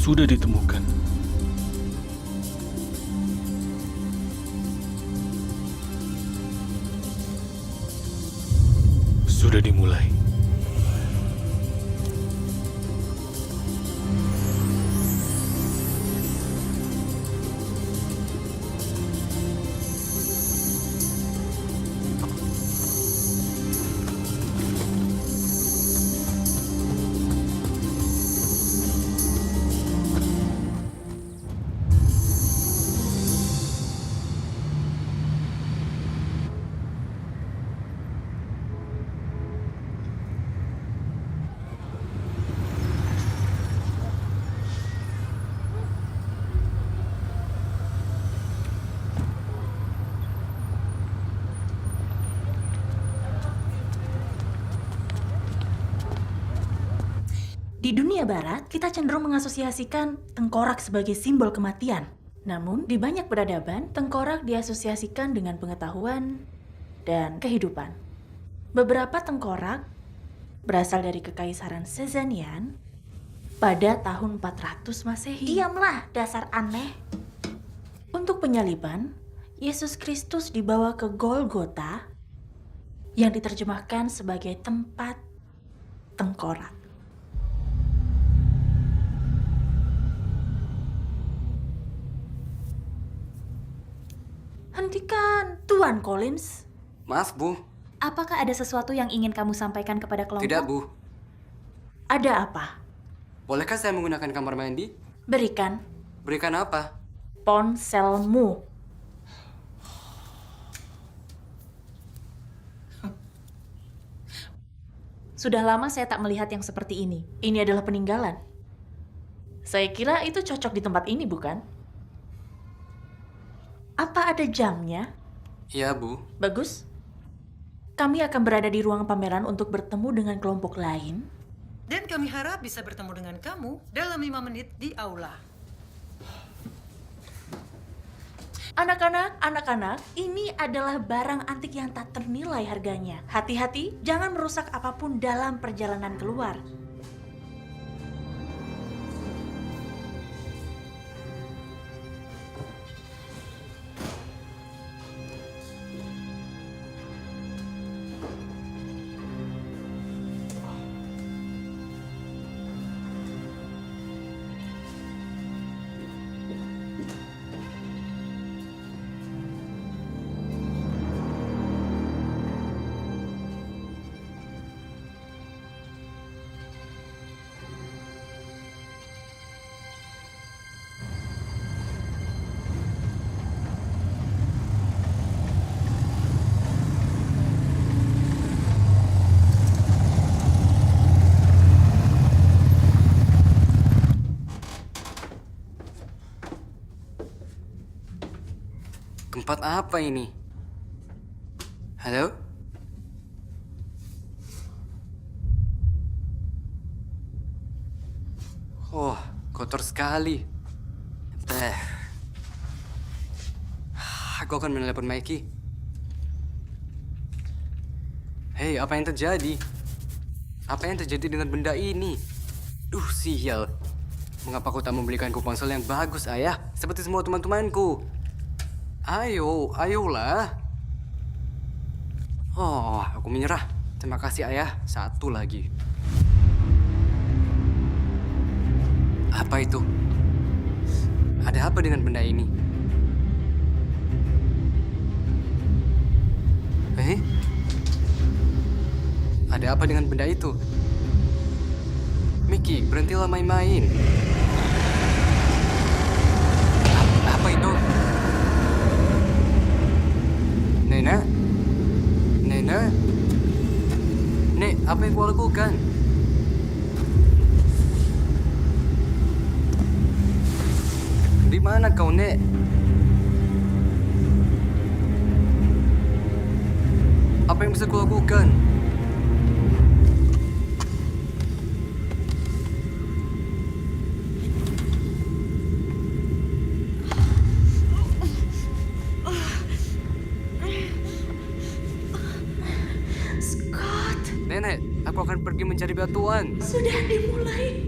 sudah ditemukan. Sudah dimulai. Di dunia barat, kita cenderung mengasosiasikan tengkorak sebagai simbol kematian. Namun, di banyak peradaban, tengkorak diasosiasikan dengan pengetahuan dan kehidupan. Beberapa tengkorak berasal dari Kekaisaran Sasanian pada tahun 400 Masehi. Diamlah, dasar aneh. Untuk penyaliban, Yesus Kristus dibawa ke Golgota yang diterjemahkan sebagai tempat tengkorak. Hentikan, Tuan Collins. Maaf, Bu. Apakah ada sesuatu yang ingin kamu sampaikan kepada kelompok? Tidak, Bu. Ada apa? Bolehkah saya menggunakan kamar mandi? Berikan Berikan apa? ponselmu. Sudah lama saya tak melihat yang seperti ini. Ini adalah peninggalan. Saya kira itu cocok di tempat ini, bukan? Apa ada jamnya? Iya, Bu. Bagus. Kami akan berada di ruang pameran untuk bertemu dengan kelompok lain. Dan kami harap bisa bertemu dengan kamu dalam 5 menit di aula. Anak-anak, ini adalah barang antik yang tak ternilai harganya. Hati-hati, jangan merusak apapun dalam perjalanan keluar. Tempat apa ini? Halo? Oh, kotor sekali. Beh. Aku akan menelepon Mikey. Hei, apa yang terjadi? Apa yang terjadi dengan benda ini? Sial. Mengapa kau tak membelikanku ponsel yang bagus, Ayah? Seperti semua teman-temanku. Ayolah. Oh, aku menyerah. Terima kasih, Ayah. Satu lagi. Apa itu? Ada apa dengan benda ini? Ada apa dengan benda itu? Mickey, berhentilah main-main. Apa itu? Nena? Nek, apa yang kau lakukan? Di mana kau, Nek? Apa yang bisa kau lakukan? Nenek, aku akan pergi mencari batuan. Sudah dimulai.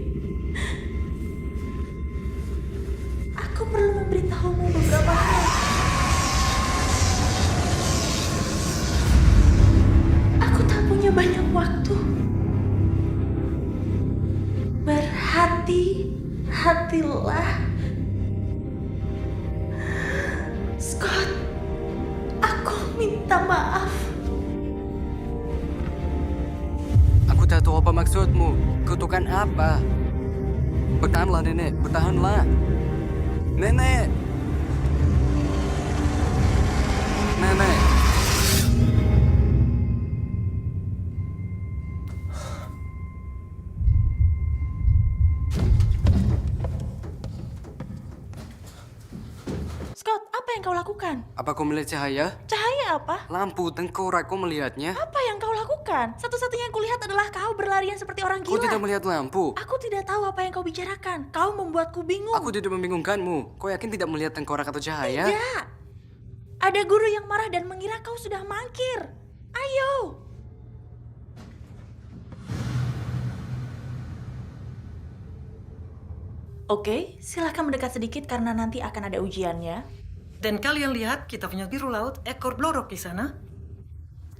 Hati-hatilah. Scott, aku minta maaf. Aku tak tahu apa maksudmu. Kutukan apa? Bertahanlah, Nenek. Bertahanlah. Nenek! Nenek! Scott, apa yang kau lakukan? Apa kau melihat cahaya? Cahaya apa? Lampu tengkorak, kau melihatnya? Apa yang kau lakukan? Satu-satunya yang kulihat adalah kau berlarian seperti orang Kau gila. tidak melihat lampu? Aku tidak tahu apa yang kau bicarakan. Kau membuatku bingung. Aku tidak membingungkanmu. Kau yakin tidak melihat tengkorak atau cahaya? Tidak. Ada guru yang marah dan mengira kau sudah mangkir. Ayo. Oke, silahkan mendekat sedikit karena nanti akan ada ujiannya. Dan kalian lihat kita punya biru laut ekor blorok di sana.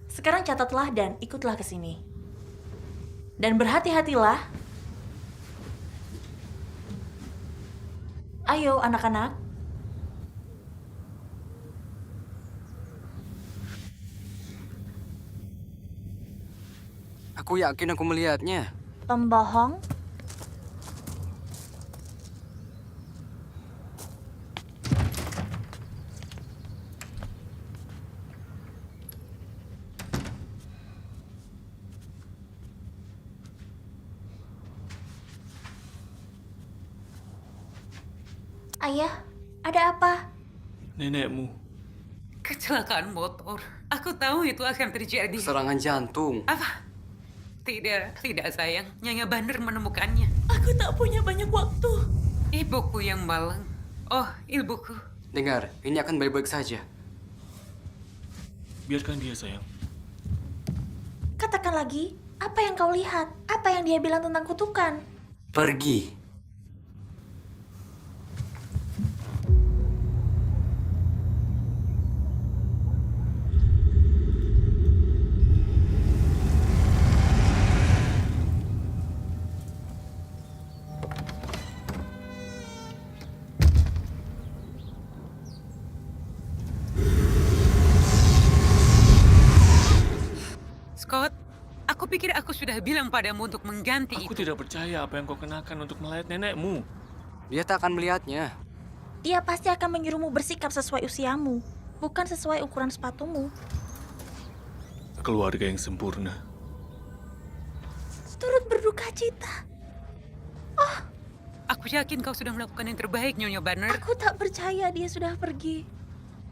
Sekarang catatlah dan ikutlah ke sini. Dan berhati-hatilah. Ayo anak-anak. Aku yakin aku melihatnya. Pembohong? Ayah, ada apa? Nenekmu. Kecelakaan motor. Aku tahu itu akan terjadi. Serangan jantung. Apa? Tidak sayang. Nyonya Banner menemukannya. Aku tak punya banyak waktu. Ibuku yang malang. Oh, ibuku. Dengar, ini akan baik-baik saja. Biarkan dia, sayang. Katakan lagi, apa yang kau lihat? Apa yang dia bilang tentang kutukan? Pergi. Scott, aku pikir aku sudah bilang padamu untuk mengganti Aku itu. tidak percaya apa yang kau kenakan untuk melayat nenekmu. Dia tak akan melihatnya. Dia pasti akan menyuruhmu bersikap sesuai usiamu, bukan sesuai ukuran sepatumu. Keluarga yang sempurna. Turut berduka cita. Aku yakin kau sudah melakukan yang terbaik, Nyonya Banner. Aku tak percaya dia sudah pergi.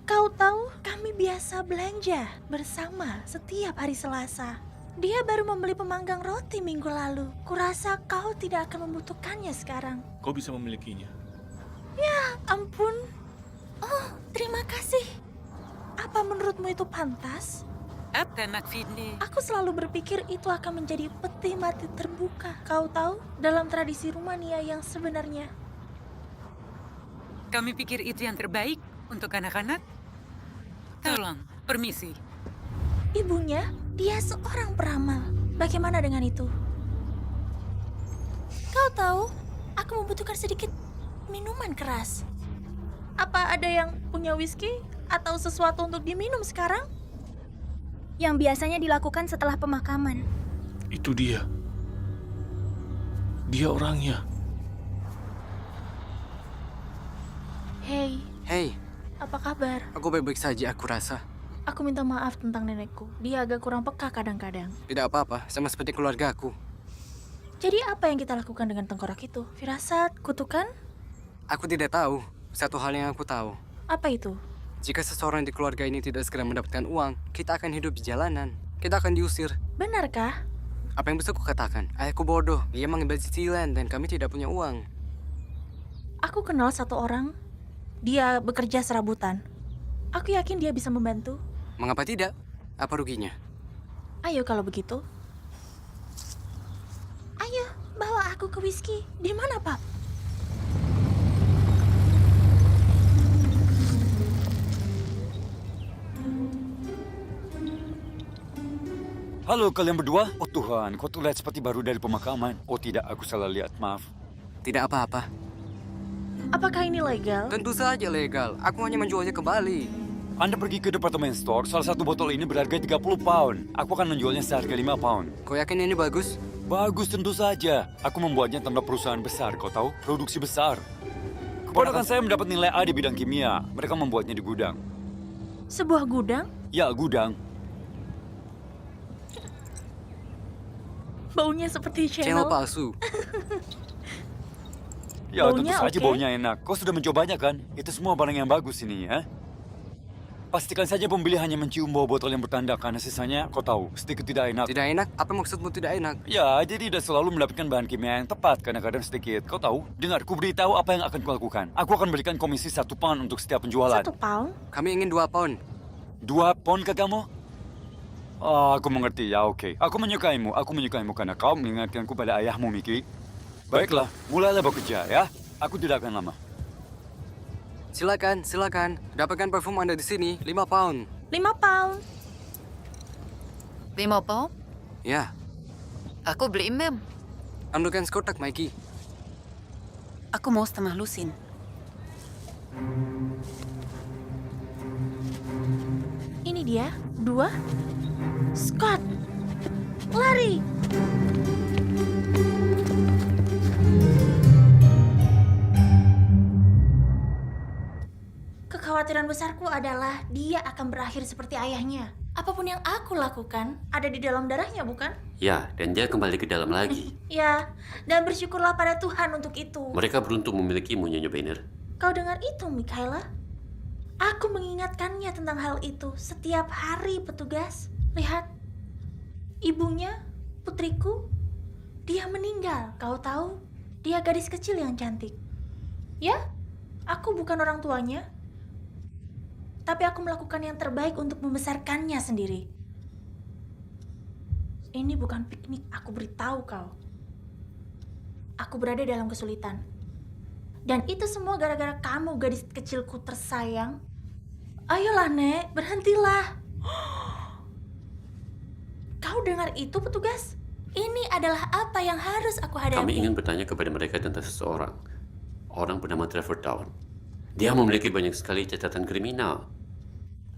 Kau tahu, kami biasa belanja bersama setiap hari Selasa. Dia baru membeli pemanggang roti minggu lalu. Kurasa kau tidak akan membutuhkannya sekarang. Kau bisa memilikinya. Ya ampun. Oh, terima kasih. Apa menurutmu itu pantas? Apa maksudnya? Aku selalu berpikir itu akan menjadi peti mati terbuka. Kau tahu, dalam tradisi Rumania yang sebenarnya. Kami pikir itu yang terbaik untuk anak-anak. Tolong, permisi. Ibunya, dia seorang peramal. Bagaimana dengan itu? Kau tahu, aku membutuhkan sedikit minuman keras. Apa ada yang punya whisky atau sesuatu untuk diminum sekarang? Yang biasanya dilakukan setelah pemakaman. Itu dia. Dia orangnya. Hei, Hei, apa kabar? aku baik-baik saja aku rasa. Aku minta maaf tentang nenekku. Dia agak kurang peka kadang-kadang. Tidak apa-apa, sama seperti keluarga aku. Jadi apa yang kita lakukan dengan tengkorak itu? Firasat, kutukan? Aku tidak tahu. Satu hal yang aku tahu. Apa itu? Jika seseorang di keluarga ini tidak segera mendapatkan uang, kita akan hidup di jalanan. Kita akan diusir. Benarkah? Apa yang bisa kukatakan? Ayahku bodoh. Dia mengambil cicilan dan kami tidak punya uang. Aku kenal satu orang. Dia bekerja serabutan. Aku yakin dia bisa membantu. Mengapa tidak? Apa ruginya? Ayo kalau begitu. Ayo, bawa aku ke whisky. Di mana, Pak? Halo kalian berdua. Oh Tuhan, kau terlihat seperti baru dari pemakaman. Oh tidak, aku salah lihat, maaf. Tidak apa-apa. Apakah ini legal? Tentu saja legal. Aku hanya menjualnya kembali. Anda pergi ke departemen store, salah satu botol ini berharga 30 pound. Aku akan menjualnya seharga 5 pound. Kau yakin ini bagus? Bagus tentu saja. Aku membuatnya tanda perusahaan besar, kau tahu? Produksi besar. Keponakan saya mendapat nilai A di bidang kimia. Mereka membuatnya di gudang. Sebuah gudang? Ya, gudang. Baunya seperti Channel channel. palsu. Ya, tentu Baunya saja oke. baunya enak. Kau sudah mencobanya kan? Itu semua barang yang bagus ini, ya. Pastikan saja pembeli hanya mencium bau botol yang bertanda, karena sisanya, kau tahu, sedikit tidak enak. Tidak enak? Apa maksudmu tidak enak? Ya, jadi tidak selalu mendapatkan bahan kimia yang tepat, kadang-kadang sedikit. Kau tahu, dengar, ku beritahu apa yang akan kulakukan. Aku akan berikan komisi 1 pound untuk setiap penjualan. 1 pound? Kami ingin 2 pound. 2 pound ke kamu? Oh, aku mengerti, ya oke. Aku menyukaimu karena kau mengingatkanku pada ayahmu, Mickey. Baiklah, mulailah bekerja ya. Aku tidak akan lama. Silakan. Dapatkan parfum Anda di sini, 5 pound. 5 pound. 5 pound? Ya, Aku beli mem. ambilkan sekotak, Mikey. Aku mau setengah lusin. Ini dia, 2. Scott, lari. Kekhawatiran besarku adalah dia akan berakhir seperti ayahnya. Apapun yang aku lakukan ada di dalam darahnya, bukan? Ya, dan dia kembali ke dalam lagi. Ya, dan bersyukurlah pada Tuhan untuk itu. Mereka beruntung memilikimu, Nyonya Banner. Kau dengar itu, Mikaela? Aku mengingatkannya tentang hal itu setiap hari, petugas. Lihat, ibunya, putriku, dia meninggal. Kau tahu, dia gadis kecil yang cantik. Ya, aku bukan orang tuanya, tapi aku melakukan yang terbaik untuk membesarkannya sendiri. Ini bukan piknik, aku beritahu kau. Aku berada dalam kesulitan. Dan itu semua gara-gara kamu, gadis kecilku tersayang. Ayolah, Nek, berhentilah. Kau dengar itu, petugas? Ini adalah apa yang harus aku hadapi. Kami ingin bertanya kepada mereka tentang seseorang. Orang bernama Trevor Town. Dia memiliki banyak sekali catatan kriminal.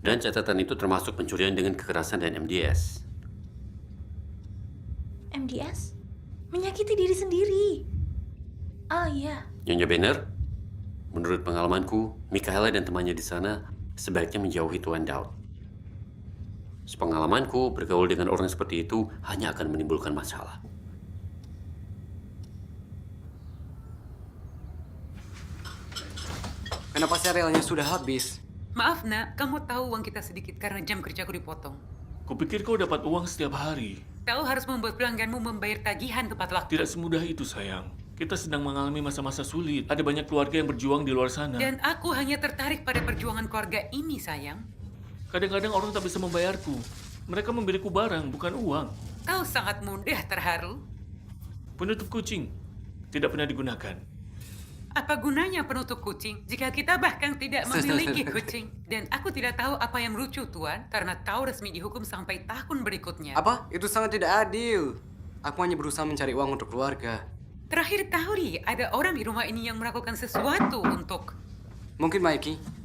Dan catatan itu termasuk pencurian dengan kekerasan dan MDS. MDS? Menyakiti diri sendiri. Oh iya, Nyonya Banner, menurut pengalamanku, Mikaela dan temannya di sana sebaiknya menjauhi Tuan Daud. Sepengalamanku, bergaul dengan orang seperti itu hanya akan menimbulkan masalah. Kenapa serialnya sudah habis? Maaf nak, kamu tahu uang kita sedikit karena jam kerjaku dipotong. Kupikir kau dapat uang setiap hari. Kau harus membuat pelangganmu membayar tagihan tepat waktu. Tidak semudah itu, sayang. Kita sedang mengalami masa-masa sulit. Ada banyak keluarga yang berjuang di luar sana. Dan aku hanya tertarik pada perjuangan keluarga ini, sayang. Kadang-kadang orang tak bisa membayarku. Mereka memberiku barang, bukan uang. Kau sangat mudah terharu. Penutup kucing tidak pernah digunakan. Apa gunanya penutup kucing jika kita bahkan tidak memiliki kucing? Dan aku tidak tahu apa yang lucu, Tuan, karena kau resmi dihukum sampai tahun berikutnya. Apa? Itu sangat tidak adil. Aku hanya berusaha mencari uang untuk keluarga. Terakhir kali ada orang di rumah ini yang melakukan sesuatu untuk... Mungkin Mikey.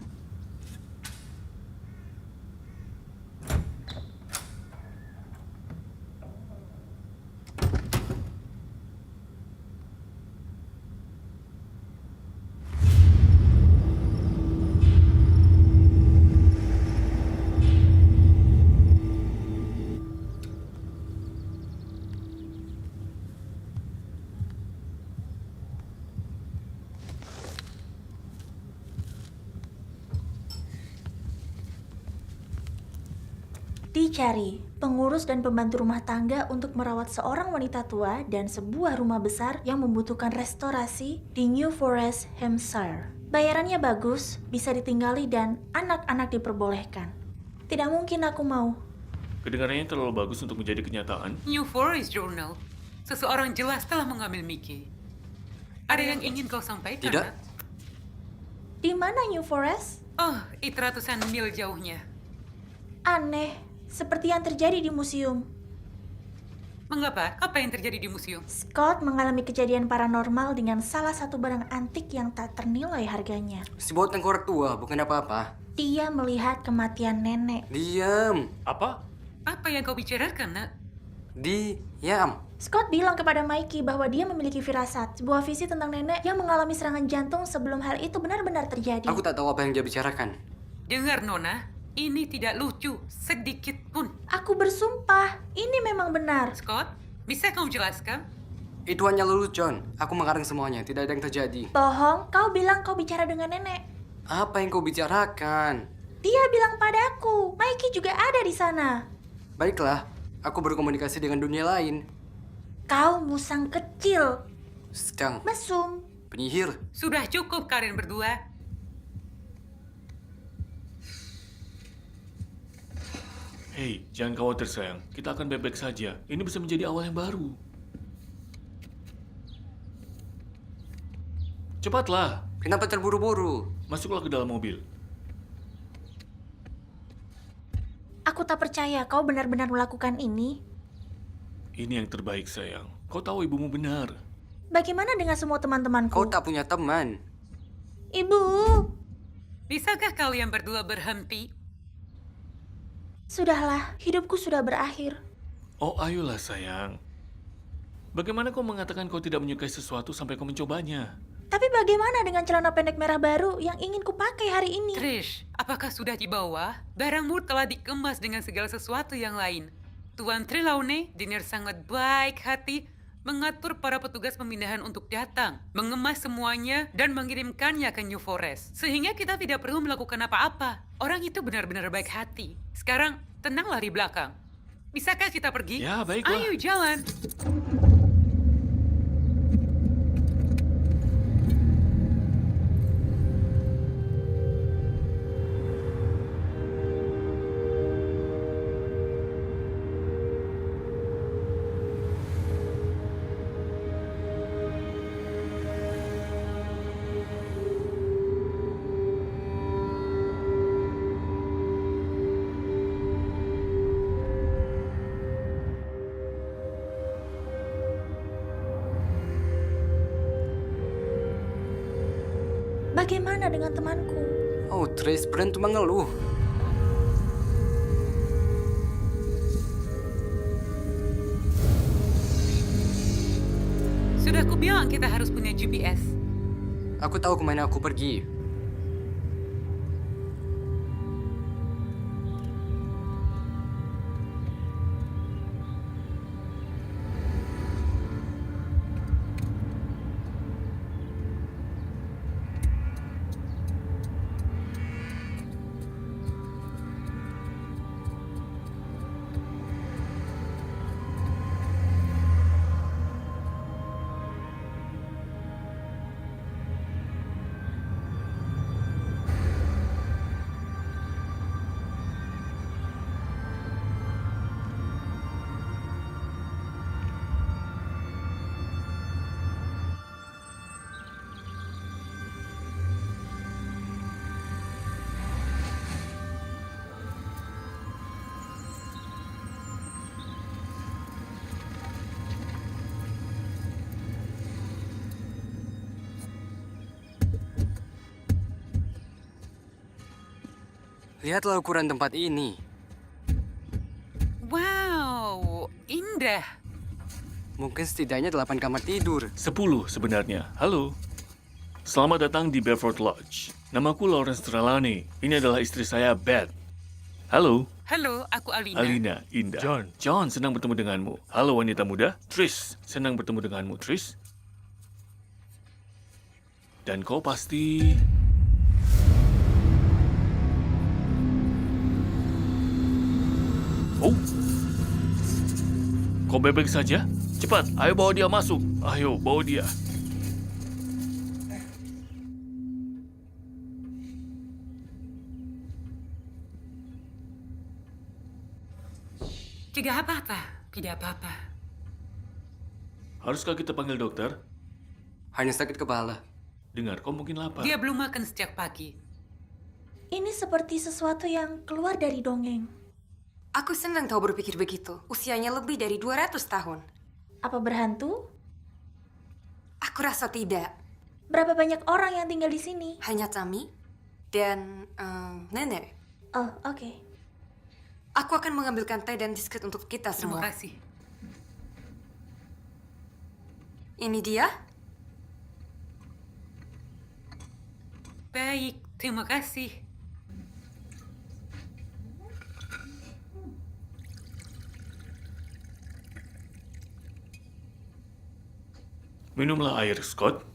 dicari pengurus dan pembantu rumah tangga untuk merawat seorang wanita tua dan sebuah rumah besar yang membutuhkan restorasi di New Forest, Hampshire. Bayarannya bagus, bisa ditinggali dan anak-anak diperbolehkan. Tidak mungkin aku mau. Kedengarannya terlalu bagus untuk menjadi kenyataan. New Forest Journal. Seseorang jelas telah mengambil Mickey. Ada yang ingin kau sampaikan? Tidak. nak? Di mana New Forest? Oh, itu ratusan mil jauhnya. Aneh, seperti yang terjadi di museum. Mengapa? Apa yang terjadi di museum? Scott mengalami kejadian paranormal dengan salah satu barang antik yang tak ternilai harganya. Si bau tengkorak tua, bukan apa-apa. Dia melihat kematian nenek. Diam. Apa? Apa yang kau bicarakan, nak? Diam. Scott bilang kepada Mikey bahwa dia memiliki firasat, sebuah visi tentang nenek yang mengalami serangan jantung sebelum hal itu benar-benar terjadi. Aku tak tahu apa yang dia bicarakan. Dengar, Nona. Ini tidak lucu. Sedikit pun. Aku bersumpah, ini memang benar. Scott, bisa kau jelaskan? Itu hanya lelucon. Aku mengarang semuanya, tidak ada yang terjadi. Bohong, kau bilang kau bicara dengan nenek. Apa yang kau bicarakan? Dia bilang padaku, Mikey juga ada di sana. Baiklah, aku berkomunikasi dengan dunia lain. Kau musang kecil, Sedang mesum. penyihir. Sudah cukup kalian berdua. Hei, jangan khawatir sayang. Kita akan baik-baik saja. Ini bisa menjadi awal yang baru. Cepatlah, Kenapa terburu-buru? masuklah ke dalam mobil. Aku tak percaya kau benar-benar melakukan ini. Ini yang terbaik sayang. Kau tahu ibumu benar. Bagaimana dengan semua teman-temanku? Kau tak punya teman. Ibu, Bisakah kalian berdua berhenti? sudahlah, hidupku sudah berakhir. Oh, ayolah sayang. Bagaimana kau mengatakan kau tidak menyukai sesuatu sampai kau mencobanya? Tapi bagaimana dengan celana pendek merah baru yang ingin kupakai hari ini? Trish, apakah sudah dibawa? Barangmu telah dikemas dengan segala sesuatu yang lain. Tuan Trelawney, dinner sangat baik hati, mengatur para petugas pemindahan untuk datang, mengemas semuanya, dan mengirimkannya ke New Forest. Sehingga kita tidak perlu melakukan apa-apa. Orang itu benar-benar baik hati. Sekarang, tenanglah di belakang. Bisakah kita pergi? Ya, baiklah. Ayo, jalan. Bagaimana dengan temanku? Oh, Trace berhenti mengeluh. Sudah kubilang kita harus punya GPS. Aku tahu kemana aku pergi. Lihatlah ukuran tempat ini. Wow, indah. Mungkin setidaknya 8 kamar tidur. 10 sebenarnya. Halo. Selamat datang di Beaufort Lodge. Namaku Lawrence Trelawney. Ini adalah istri saya, Beth. Halo. Halo, aku Alina. Alina, indah. John, senang bertemu denganmu. Halo wanita muda. Trish, senang bertemu denganmu, Trish. Dan kau pasti... Oh. Kau baik-baik saja? Cepat, ayo bawa dia masuk. Ayo, bawa dia. Tidak apa-apa, tidak apa-apa. Haruskah kita panggil dokter? Hanya sakit kepala. Dengar, kau mungkin lapar. Dia belum makan sejak pagi. Ini seperti sesuatu yang keluar dari dongeng. Aku senang kau berpikir begitu. Usianya lebih dari 200 tahun. Apa berhantu? Aku rasa tidak. Berapa banyak orang yang tinggal di sini? Hanya Tami dan nenek. Oh, oke. Aku akan mengambilkan teh dan biskuit untuk kita Terima semua. kasih. Ini dia. Baik, terima kasih. Minumlah air, Scott.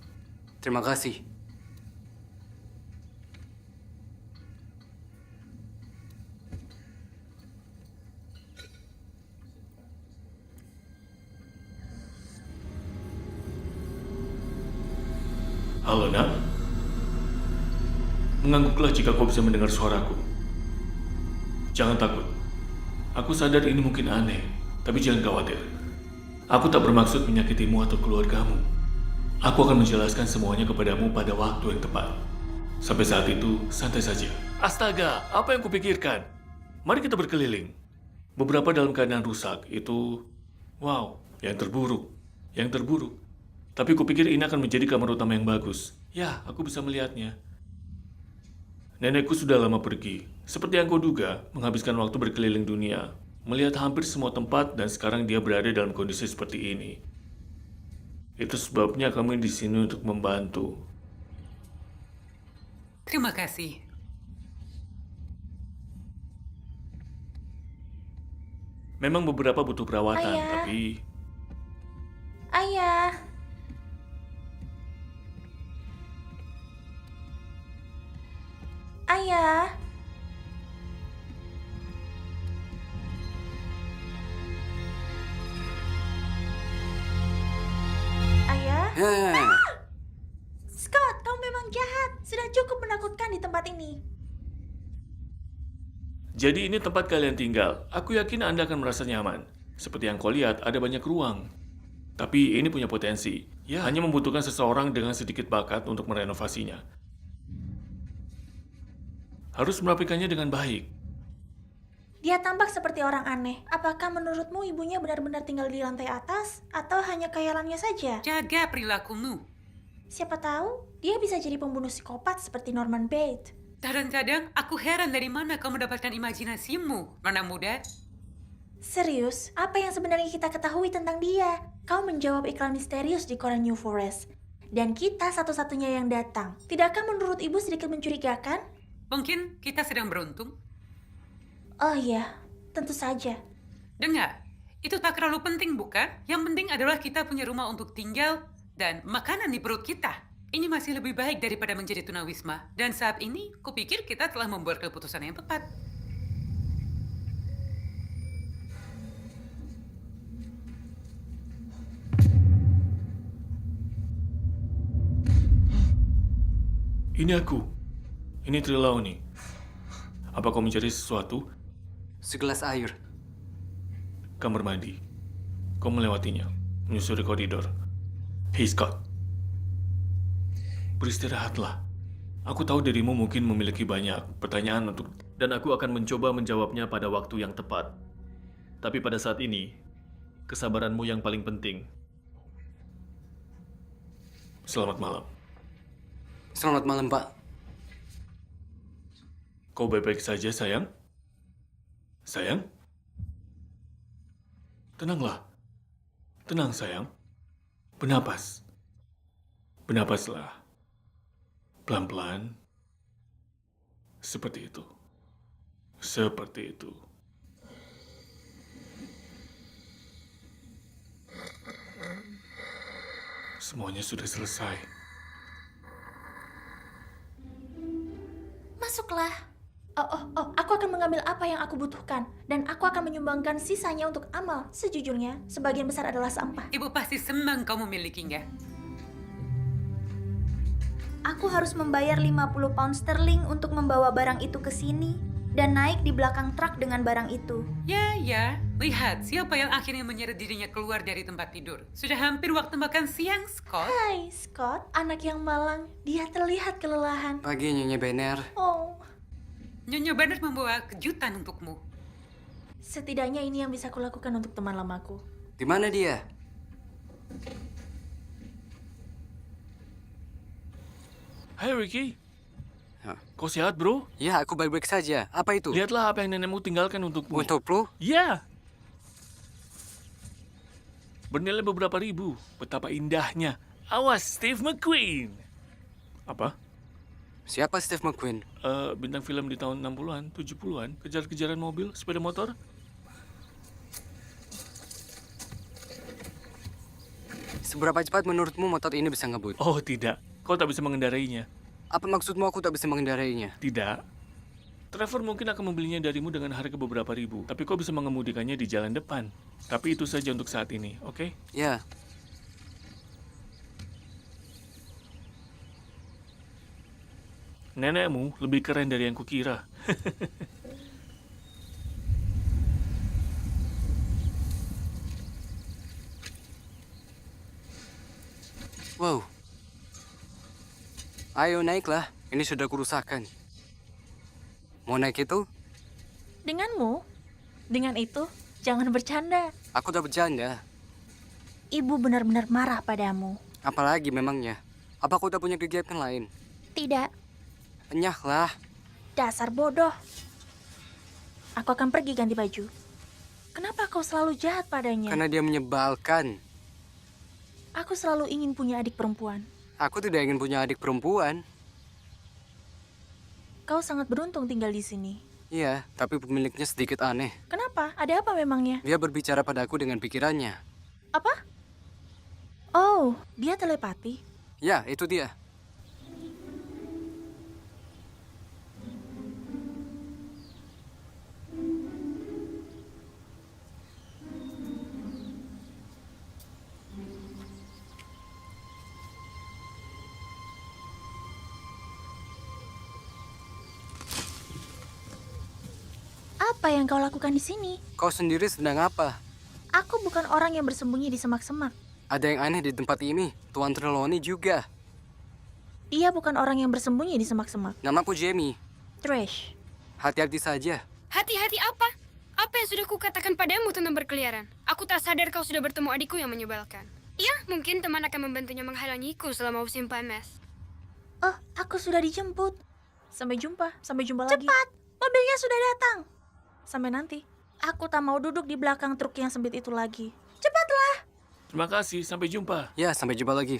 Terima kasih. Halo, nak. Mengangguklah jika kau bisa mendengar suaraku. Jangan takut. Aku sadar ini mungkin aneh, tapi jangan khawatir. Aku tak bermaksud menyakitimu atau keluargamu. Aku akan menjelaskan semuanya kepadamu pada waktu yang tepat. Sampai saat itu, santai saja. Astaga, apa yang kupikirkan? Mari kita berkeliling. Beberapa dalam keadaan rusak, itu... Wow, yang terburuk. Yang terburuk. Tapi kupikir ini akan menjadi kamar utama yang bagus. Ya, aku bisa melihatnya. Nenekku sudah lama pergi. Seperti yang kau duga, menghabiskan waktu berkeliling dunia. Melihat hampir semua tempat dan sekarang dia berada dalam kondisi seperti ini. Itu sebabnya kami di sini untuk membantu. Terima kasih. Memang beberapa butuh perawatan, Ayah. tapi... Ayah. Ayah. Ayah. Scott, kau memang jahat. Sudah cukup menakutkan di tempat ini. Jadi ini tempat kalian tinggal. Aku yakin Anda akan merasa nyaman. Seperti yang kau lihat, ada banyak ruang. Tapi ini punya potensi. Ya, hanya membutuhkan seseorang dengan sedikit bakat untuk merenovasinya. Harus merapikannya dengan baik. Dia tampak seperti orang aneh. Apakah menurutmu ibunya benar-benar tinggal di lantai atas? Atau hanya khayalannya saja? Jaga perilakumu. Siapa tahu, dia bisa jadi pembunuh psikopat seperti Norman Bates. Kadang-kadang aku heran dari mana kau mendapatkan imajinasimu, anak muda. Serius, apa yang sebenarnya kita ketahui tentang dia? Kau menjawab iklan misterius di koran New Forest. Dan kita satu-satunya yang datang. Tidakkah menurut ibu sedikit mencurigakan? Mungkin kita sedang beruntung. Oh iya, tentu saja. Dengar, itu tak terlalu penting bukan? Yang penting adalah kita punya rumah untuk tinggal dan makanan di perut kita. Ini masih lebih baik daripada menjadi tunawisma. Dan saat ini, kupikir kita telah membuat keputusan yang tepat. Ini aku. Ini Trelawney. Apa kau mencari sesuatu? Segelas air. Kamar mandi. Kau melewatinya, menyusuri koridor. Hey Scott. Beristirahatlah. Aku tahu dirimu mungkin memiliki banyak pertanyaan dan aku akan mencoba menjawabnya pada waktu yang tepat. Tapi pada saat ini, kesabaranmu yang paling penting. Selamat malam. Selamat malam, Pak. Kau baik-baik saja, sayang? Sayang? Tenanglah. Tenang, sayang. Bernapas. Bernapaslah. Pelan-pelan. Seperti itu. Seperti itu. Semuanya sudah selesai. Masuklah. Aku akan mengambil apa yang aku butuhkan. Dan aku akan menyumbangkan sisanya untuk amal. Sejujurnya, sebagian besar adalah sampah. Ibu pasti senang kau memilikinya. Aku harus membayar 50 pound sterling untuk membawa barang itu ke sini dan naik di belakang truk dengan barang itu. Ya. Lihat, siapa yang akhirnya menyeret dirinya keluar dari tempat tidur. Sudah hampir waktu makan siang, Scott. Hai, Scott. Anak yang malang. Dia terlihat kelelahan. Pagi, Nyonya Benner. Oh, Nyonya Bernard membawa kejutan untukmu. Setidaknya ini yang bisa kulakukan untuk teman lamaku. Di mana dia? Hai Ricky, Hah? kau sehat bro? Ya, aku baik-baik saja. Apa itu? Lihatlah apa yang nenekmu tinggalkan untukmu. Untuk Pro? Ya. Bernilai beberapa ribu. Betapa indahnya. Awas, Steve McQueen. Apa? Siapa Steve McQueen? Bintang film di tahun 60-an, 70-an. Kejar-kejaran mobil, sepeda motor. Seberapa cepat menurutmu motor ini bisa ngebut? Oh tidak, kau tak bisa mengendarainya. Apa maksudmu aku tak bisa mengendarainya? Tidak. Trevor mungkin akan membelinya darimu dengan harga beberapa ribu. Tapi kau bisa mengemudikannya di jalan depan. Tapi itu saja untuk saat ini, oke? Ya, Nenekmu lebih keren dari yang kukira. wow. Ayo naiklah, ini sudah kerusakan. Mau naik itu? Denganmu? Dengan itu, jangan bercanda. Aku udah bercanda. Ibu benar-benar marah padamu. Apalagi memangnya? Apa kau udah punya kegiatan lain? Tidak, Enyahlah. dasar bodoh. Aku akan pergi ganti baju. Kenapa kau selalu jahat padanya? Karena dia menyebalkan. Aku selalu ingin punya adik perempuan. Aku tidak ingin punya adik perempuan. Kau sangat beruntung tinggal di sini. Iya, tapi pemiliknya sedikit aneh. Kenapa? Ada apa memangnya? Dia berbicara padaku dengan pikirannya. Apa? Oh, dia telepati. Ya, itu dia. Apa yang kau lakukan di sini? Kau sendiri sedang apa? Aku bukan orang yang bersembunyi di semak-semak. Ada yang aneh di tempat ini. Tuan Trelawney juga. Dia bukan orang yang bersembunyi di semak-semak. Namaku Jamie. Trash. Hati-hati saja. Hati-hati apa? Apa yang sudah kukatakan padamu tentang berkeliaran? Aku tak sadar kau sudah bertemu adikku yang menyebalkan. Ya, mungkin teman akan membantunya menghalangiku selama musim panas. Oh, aku sudah dijemput. Sampai jumpa lagi. Cepat, mobilnya sudah datang. Sampai nanti. Aku tak mau duduk di belakang truk yang sempit itu lagi. Cepatlah. Terima kasih, sampai jumpa. Ya, sampai jumpa lagi.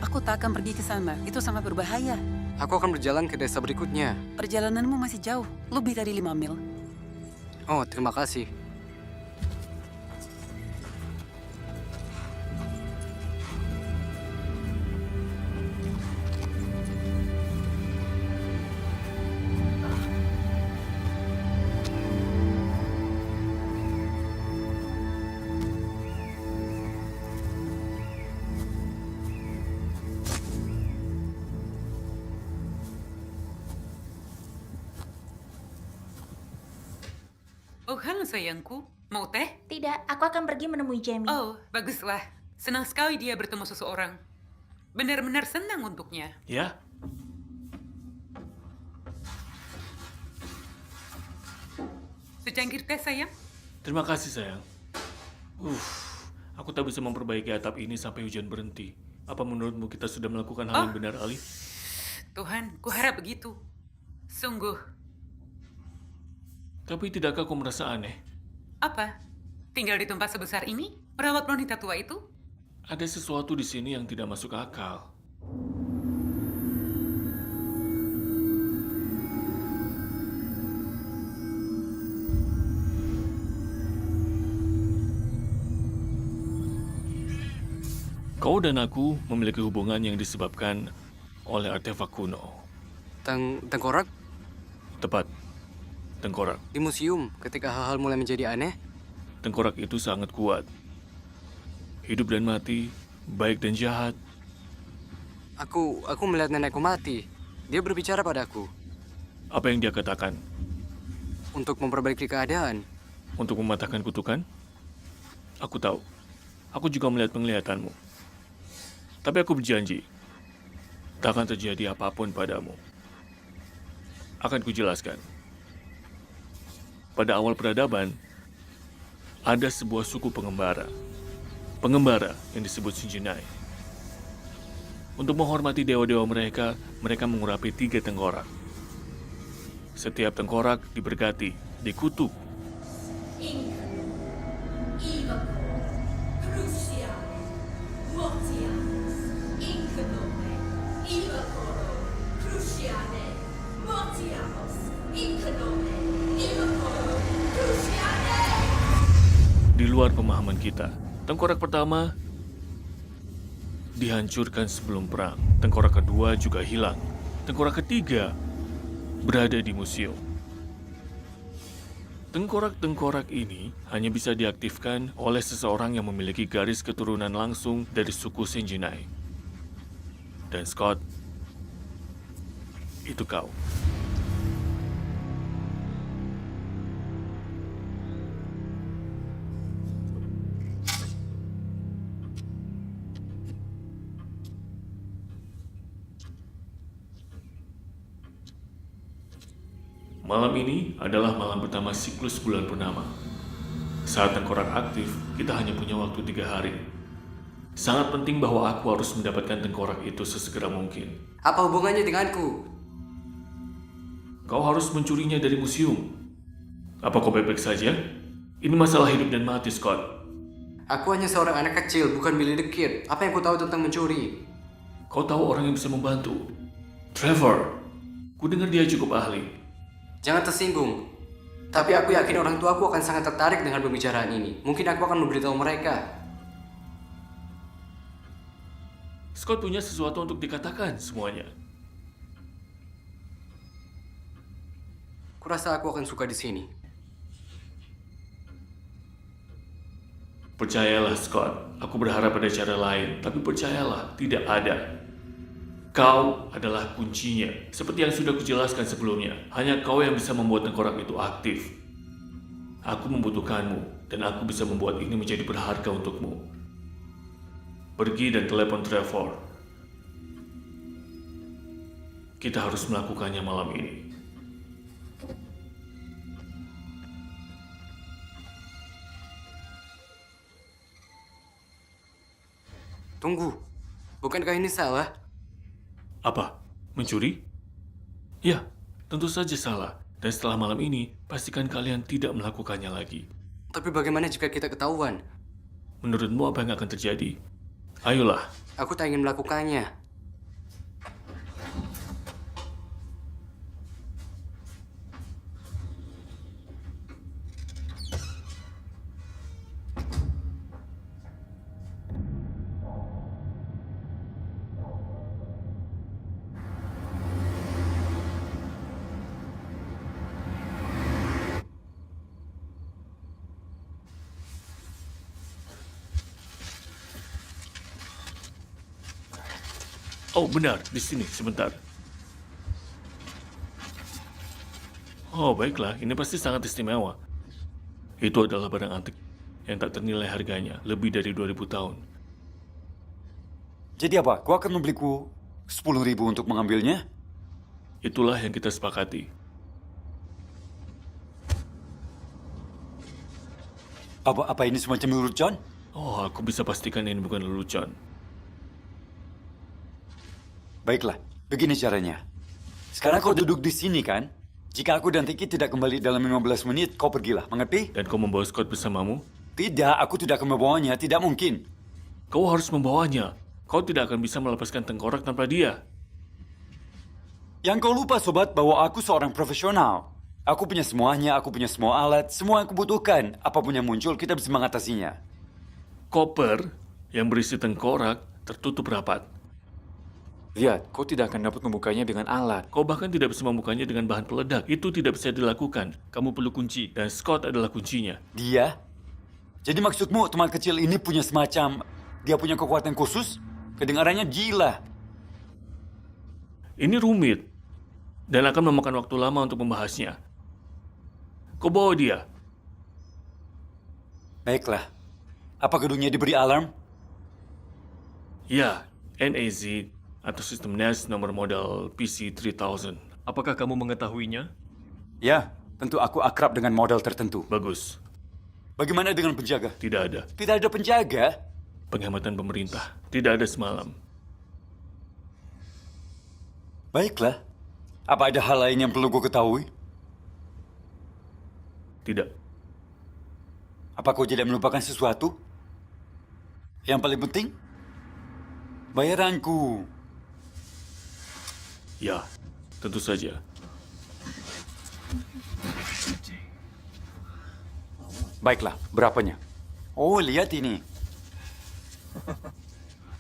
Aku tak akan pergi ke sana. Itu sangat berbahaya. Aku akan berjalan ke desa berikutnya. Perjalananmu masih jauh, lebih dari 5 mil. Oh, terima kasih. Oh, halo sayangku. Mau teh? Tidak, aku akan pergi menemui Jamie. Oh, baguslah. Senang sekali dia bertemu seseorang. Benar-benar senang untuknya. Ya, Secangkir teh, sayang? terima kasih sayang. Aku tak bisa memperbaiki atap ini sampai hujan berhenti. Apa menurutmu kita sudah melakukan hal yang benar, Ali? Tuhan, kuharap begitu. Sungguh. Tapi tidakkah kau merasa aneh? Apa? Tinggal di tempat sebesar ini? Merawat wanita tua itu? Ada sesuatu di sini yang tidak masuk akal. Kau dan aku memiliki hubungan yang disebabkan oleh artefak kuno. Tengkorak Tepat, tengkorak. di museum ketika hal-hal mulai menjadi aneh. Tengkorak itu sangat kuat. Hidup dan mati, baik dan jahat. Aku melihat nenekku mati. Dia berbicara padaku Apa yang dia katakan? untuk memperbaiki keadaan. Untuk mematahkan kutukan? Aku tahu. Aku juga melihat penglihatanmu. Tapi aku berjanji, tak akan terjadi apapun padamu. Akan kujelaskan. Pada awal peradaban, ada sebuah suku pengembara. Pengembara yang disebut Sinjinai. Untuk menghormati dewa-dewa mereka, mereka mengurapi 3 tengkorak. Setiap tengkorak diberkati, dikutuk. Di luar pemahaman kita, tengkorak pertama dihancurkan sebelum perang. Tengkorak kedua juga hilang. Tengkorak ketiga berada di museum. Tengkorak-tengkorak ini hanya bisa diaktifkan oleh seseorang yang memiliki garis keturunan langsung dari suku Sinjinai. Dan Scott, itu kau. Malam ini adalah malam pertama siklus bulan purnama. Saat tengkorak aktif, kita hanya punya waktu 3 hari. Sangat penting bahwa aku harus mendapatkan tengkorak itu sesegera mungkin. Apa hubungannya denganku? Kau harus mencurinya dari museum. Apa kau baik-baik saja? Ini masalah hidup dan mati, Scott. Aku hanya seorang anak kecil, bukan Billy the Kid. Apa yang ku tahu tentang mencuri? Kau tahu orang yang bisa membantu. Trevor. Ku dengar dia cukup ahli. Jangan tersinggung. Tapi aku yakin orang tuaku akan sangat tertarik dengan pembicaraan ini. Mungkin aku akan memberitahu mereka. Scott punya sesuatu untuk dikatakan semuanya. Kurasa aku akan suka di sini. Percayalah, Scott. Aku berharap ada cara lain, tapi percayalah, tidak ada. Kau adalah kuncinya. Seperti yang sudah kujelaskan sebelumnya, hanya kau yang bisa membuat tengkorak itu aktif. Aku membutuhkanmu, dan aku bisa membuat ini menjadi berharga untukmu. Pergi dan telepon Trevor. Kita harus melakukannya malam ini. Tunggu. Bukankah ini salah? Apa? Mencuri? Ya, tentu saja salah. Dan setelah malam ini, pastikan kalian tidak melakukannya lagi. Tapi bagaimana jika kita ketahuan? Menurutmu apa yang akan terjadi? Ayolah. Aku tak ingin melakukannya. Oh, benar. Di sini, sebentar. Oh, baiklah. Ini pasti sangat istimewa. Itu adalah barang antik yang tak ternilai harganya, lebih dari 2000 tahun. Jadi apa? Kau akan membeliku 10.000 untuk mengambilnya? Itulah yang kita sepakati. Apa ini semacam lelucon? Oh, aku bisa pastikan ini bukan lelucon. Baiklah, begini caranya. Sekarang kau duduk di sini kan? Jika aku dan Tiki tidak kembali dalam 15 menit, kau pergilah, mengerti? Dan kau membawa Scott bersamamu? Tidak, aku tidak akan membawanya, tidak mungkin. Kau harus membawanya. Kau tidak akan bisa melepaskan tengkorak tanpa dia. Yang kau lupa, sobat, bahwa aku seorang profesional. Aku punya semuanya, aku punya semua alat, semua yang kubutuhkan. Apapun yang muncul, kita bisa mengatasinya. Koper yang berisi tengkorak tertutup rapat. Lihat, kau tidak akan dapat membukanya dengan alat. Kau bahkan tidak bisa membukanya dengan bahan peledak. Itu tidak bisa dilakukan. Kamu perlu kunci, dan Scott adalah kuncinya. Dia? Jadi maksudmu teman kecil ini punya semacam... Dia punya kekuatan khusus? Kedengarannya gila. Ini rumit, dan akan memakan waktu lama untuk membahasnya. Kau bawa dia. Baiklah. Apa gedungnya diberi alarm? Ya, NAZ atau sistem NAS nomor model PC3000. Apakah kamu mengetahuinya? Ya, tentu aku akrab dengan model tertentu. Bagus. Bagaimana dengan penjaga? Tidak ada. Tidak ada penjaga? Penghematan pemerintah. Tidak ada semalam. Baiklah. Apa ada hal lain yang perlu gue ketahui? Tidak. Apa kau tidak melupakan sesuatu? Yang paling penting? Bayaranku. Ya, tentu saja. Baiklah, berapanya? Oh, lihat ini.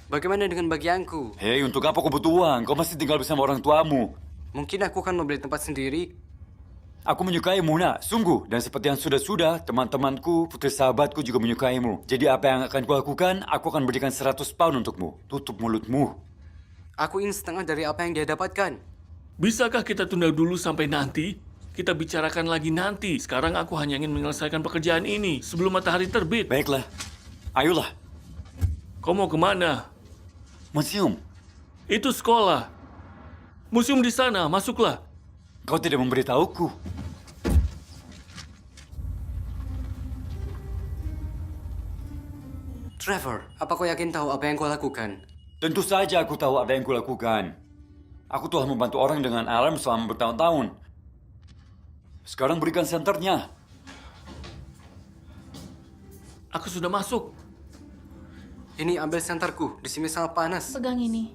Bagaimana dengan bagianku? Hei, untuk apa kau butuh uang? Kau masih tinggal bersama orang tuamu. Mungkin aku akan membeli tempat sendiri. Aku menyukaimu, nak. Sungguh. Dan seperti yang sudah-sudah, teman-temanku, putri sahabatku juga menyukaimu. Jadi apa yang akan kulakukan? Aku akan berikan 100 pound untukmu. Tutup mulutmu. Aku ingin setengah dari apa yang dia dapatkan. Bisakah kita tunda dulu sampai nanti? Kita bicarakan lagi nanti. Sekarang aku hanya ingin menyelesaikan pekerjaan ini sebelum matahari terbit. Baiklah. Ayolah. Kau mau kemana? Museum. Itu sekolah. Museum di sana, masuklah. Kau tidak memberitahuku. Trevor, apa kau yakin tahu apa yang kau lakukan? Tentu saja aku tahu apa yang kulakukan. Aku telah membantu orang dengan alarm selama bertahun-tahun. Sekarang berikan senternya. Aku sudah masuk. Ini ambil senterku, di sini sangat panas. Pegang ini.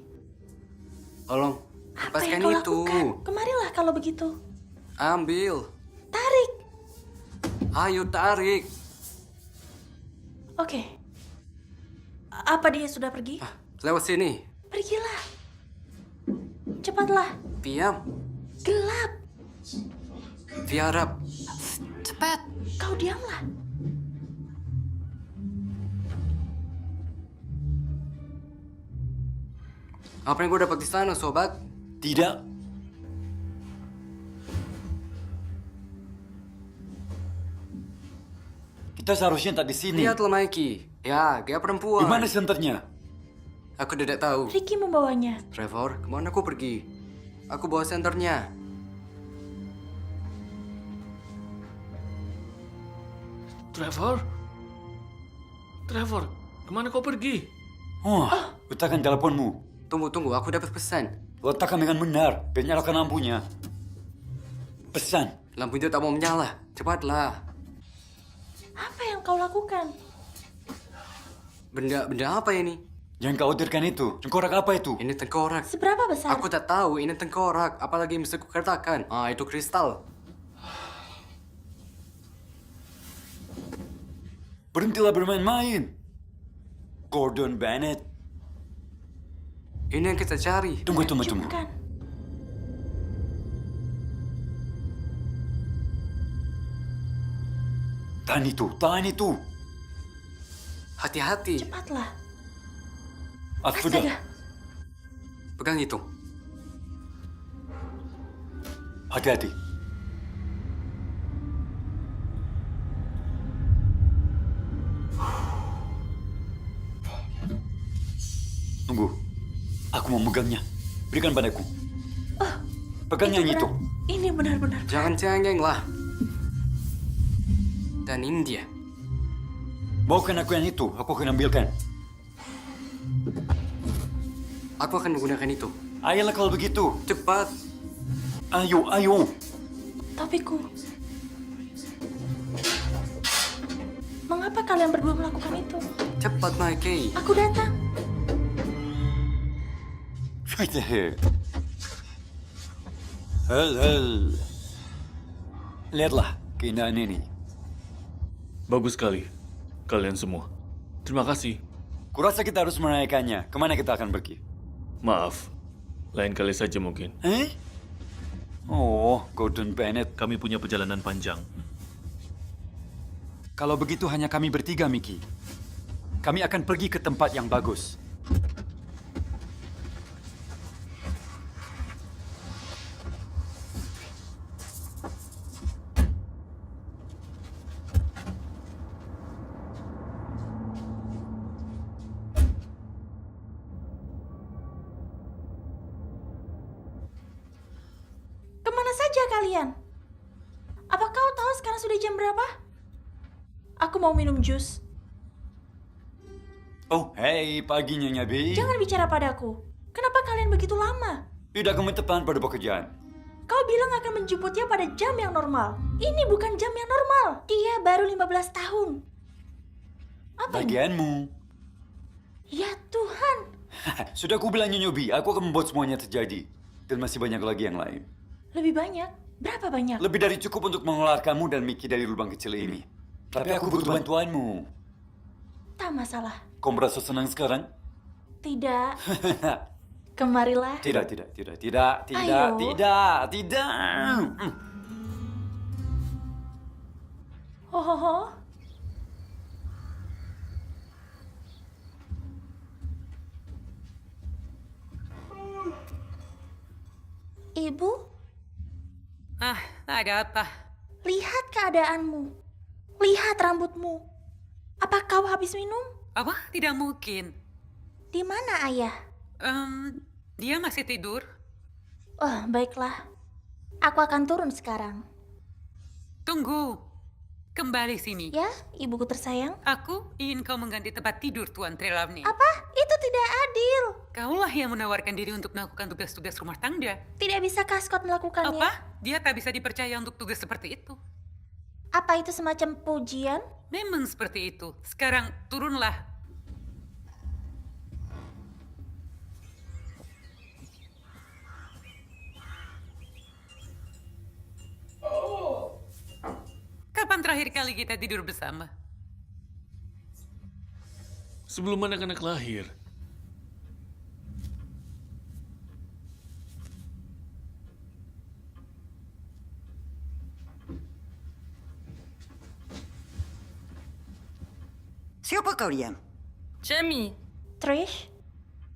Tolong, Apa lepaskan yang kau itu. lakukan? Kemarilah kalau begitu. Ambil. Tarik. Ayo tarik. Oke. Apa dia sudah pergi? Lewat sini. Pergilah. Cepatlah. Diam. Gelap. Tiarap. Cepat. Kau diamlah. Apa yang kau dapat di sana, sobat? Tidak. Kita seharusnya tak di sini. Lihatlah Mikey. Ya, gaya perempuan. Di mana senternya? Aku tidak tahu. Ricky membawanya. Trevor, kemana kau pergi? Aku bawa senternya. Trevor? Trevor, kemana kau pergi? Oh, letakkan teleponmu. Tunggu, aku dapat pesan. Letakkan dengan benar. Dan nyalakan lampunya. Pesan. Lampunya tak mau menyala. Cepatlah. Apa yang kau lakukan? Benda apa ini? Jangan khawatirkan itu. Tengkorak apa itu? Ini tengkorak. Seberapa besar? Aku tak tahu ini tengkorak. Apalagi yang bisa kukatakan. Itu kristal. Berhentilah bermain-main. Gordon Bennett. Ini yang kita cari. Tunggu. Ciumkan. Tahan itu. Hati-hati. Cepatlah. Sudah. Astaga. Pegang itu. Hati-hati. Tunggu. Aku mau megangnya. Berikan padaku. Pegang yang itu. Ini benar-benar. Jangan cengeng lah. Dan ini dia. Bawakan aku yang itu. Aku akan ambilkan. Aku akan menggunakan itu. Ayolah kalau begitu. Cepat. Ayo, ayo. Topiku. Mengapa kalian berdua melakukan itu? Cepat, Mikey. Aku datang. Hal. Lihatlah keindahan ini. Bagus sekali, kalian semua. Terima kasih. Kurasa kita harus merayakannya. Kemana kita akan pergi? Maaf, lain kali saja mungkin. Oh, Gordon Bennett. Kami punya perjalanan panjang. Kalau begitu hanya kami bertiga, Mickey. Kami akan pergi ke tempat yang bagus. Kemana saja kalian? Apa kau tahu sekarang sudah jam berapa? Aku mau minum jus. Oh, hei, pagi Nyonya B. Jangan bicara padaku. Kenapa kalian begitu lama? Tidak kementepan pada pekerjaan. Kau bilang akan menjemputnya pada jam yang normal. Ini bukan jam yang normal. Dia baru 15 tahun. Apa ini? Bagianmu. Ya Tuhan. Sudah aku bilang Nyonya B, aku akan membuat semuanya terjadi. Dan masih banyak lagi yang lain. Lebih banyak? Berapa banyak? Lebih dari cukup untuk mengeluarkan kamu dan Mickey dari lubang kecil ini. Tapi aku butuh bantuanmu. Tak masalah. Kau merasa senang sekarang? Tidak. Kemarilah. Tidak. Ayo. Tidak. Hohoho. Ibu, Ada apa? lihat keadaanmu. Lihat rambutmu. Apa kau habis minum? Apa? Tidak mungkin. Di mana ayah? Dia masih tidur. Oh, baiklah. Aku akan turun sekarang. Tunggu. Kembali sini. Ya, ibuku tersayang. Aku ingin kau mengganti tempat tidur, Tuan Trelawney. Apa? Itu tidak adil. Kaulah yang menawarkan diri untuk melakukan tugas-tugas rumah tangga. Tidak bisakah Scott melakukannya? Apa? Dia tak bisa dipercaya untuk tugas seperti itu. Apa itu semacam pujian? Memang seperti itu. Sekarang turunlah. Kapan terakhir kali kita tidur bersama? Sebelum anak-anak lahir. Siapa kalian? Jamie, Trish,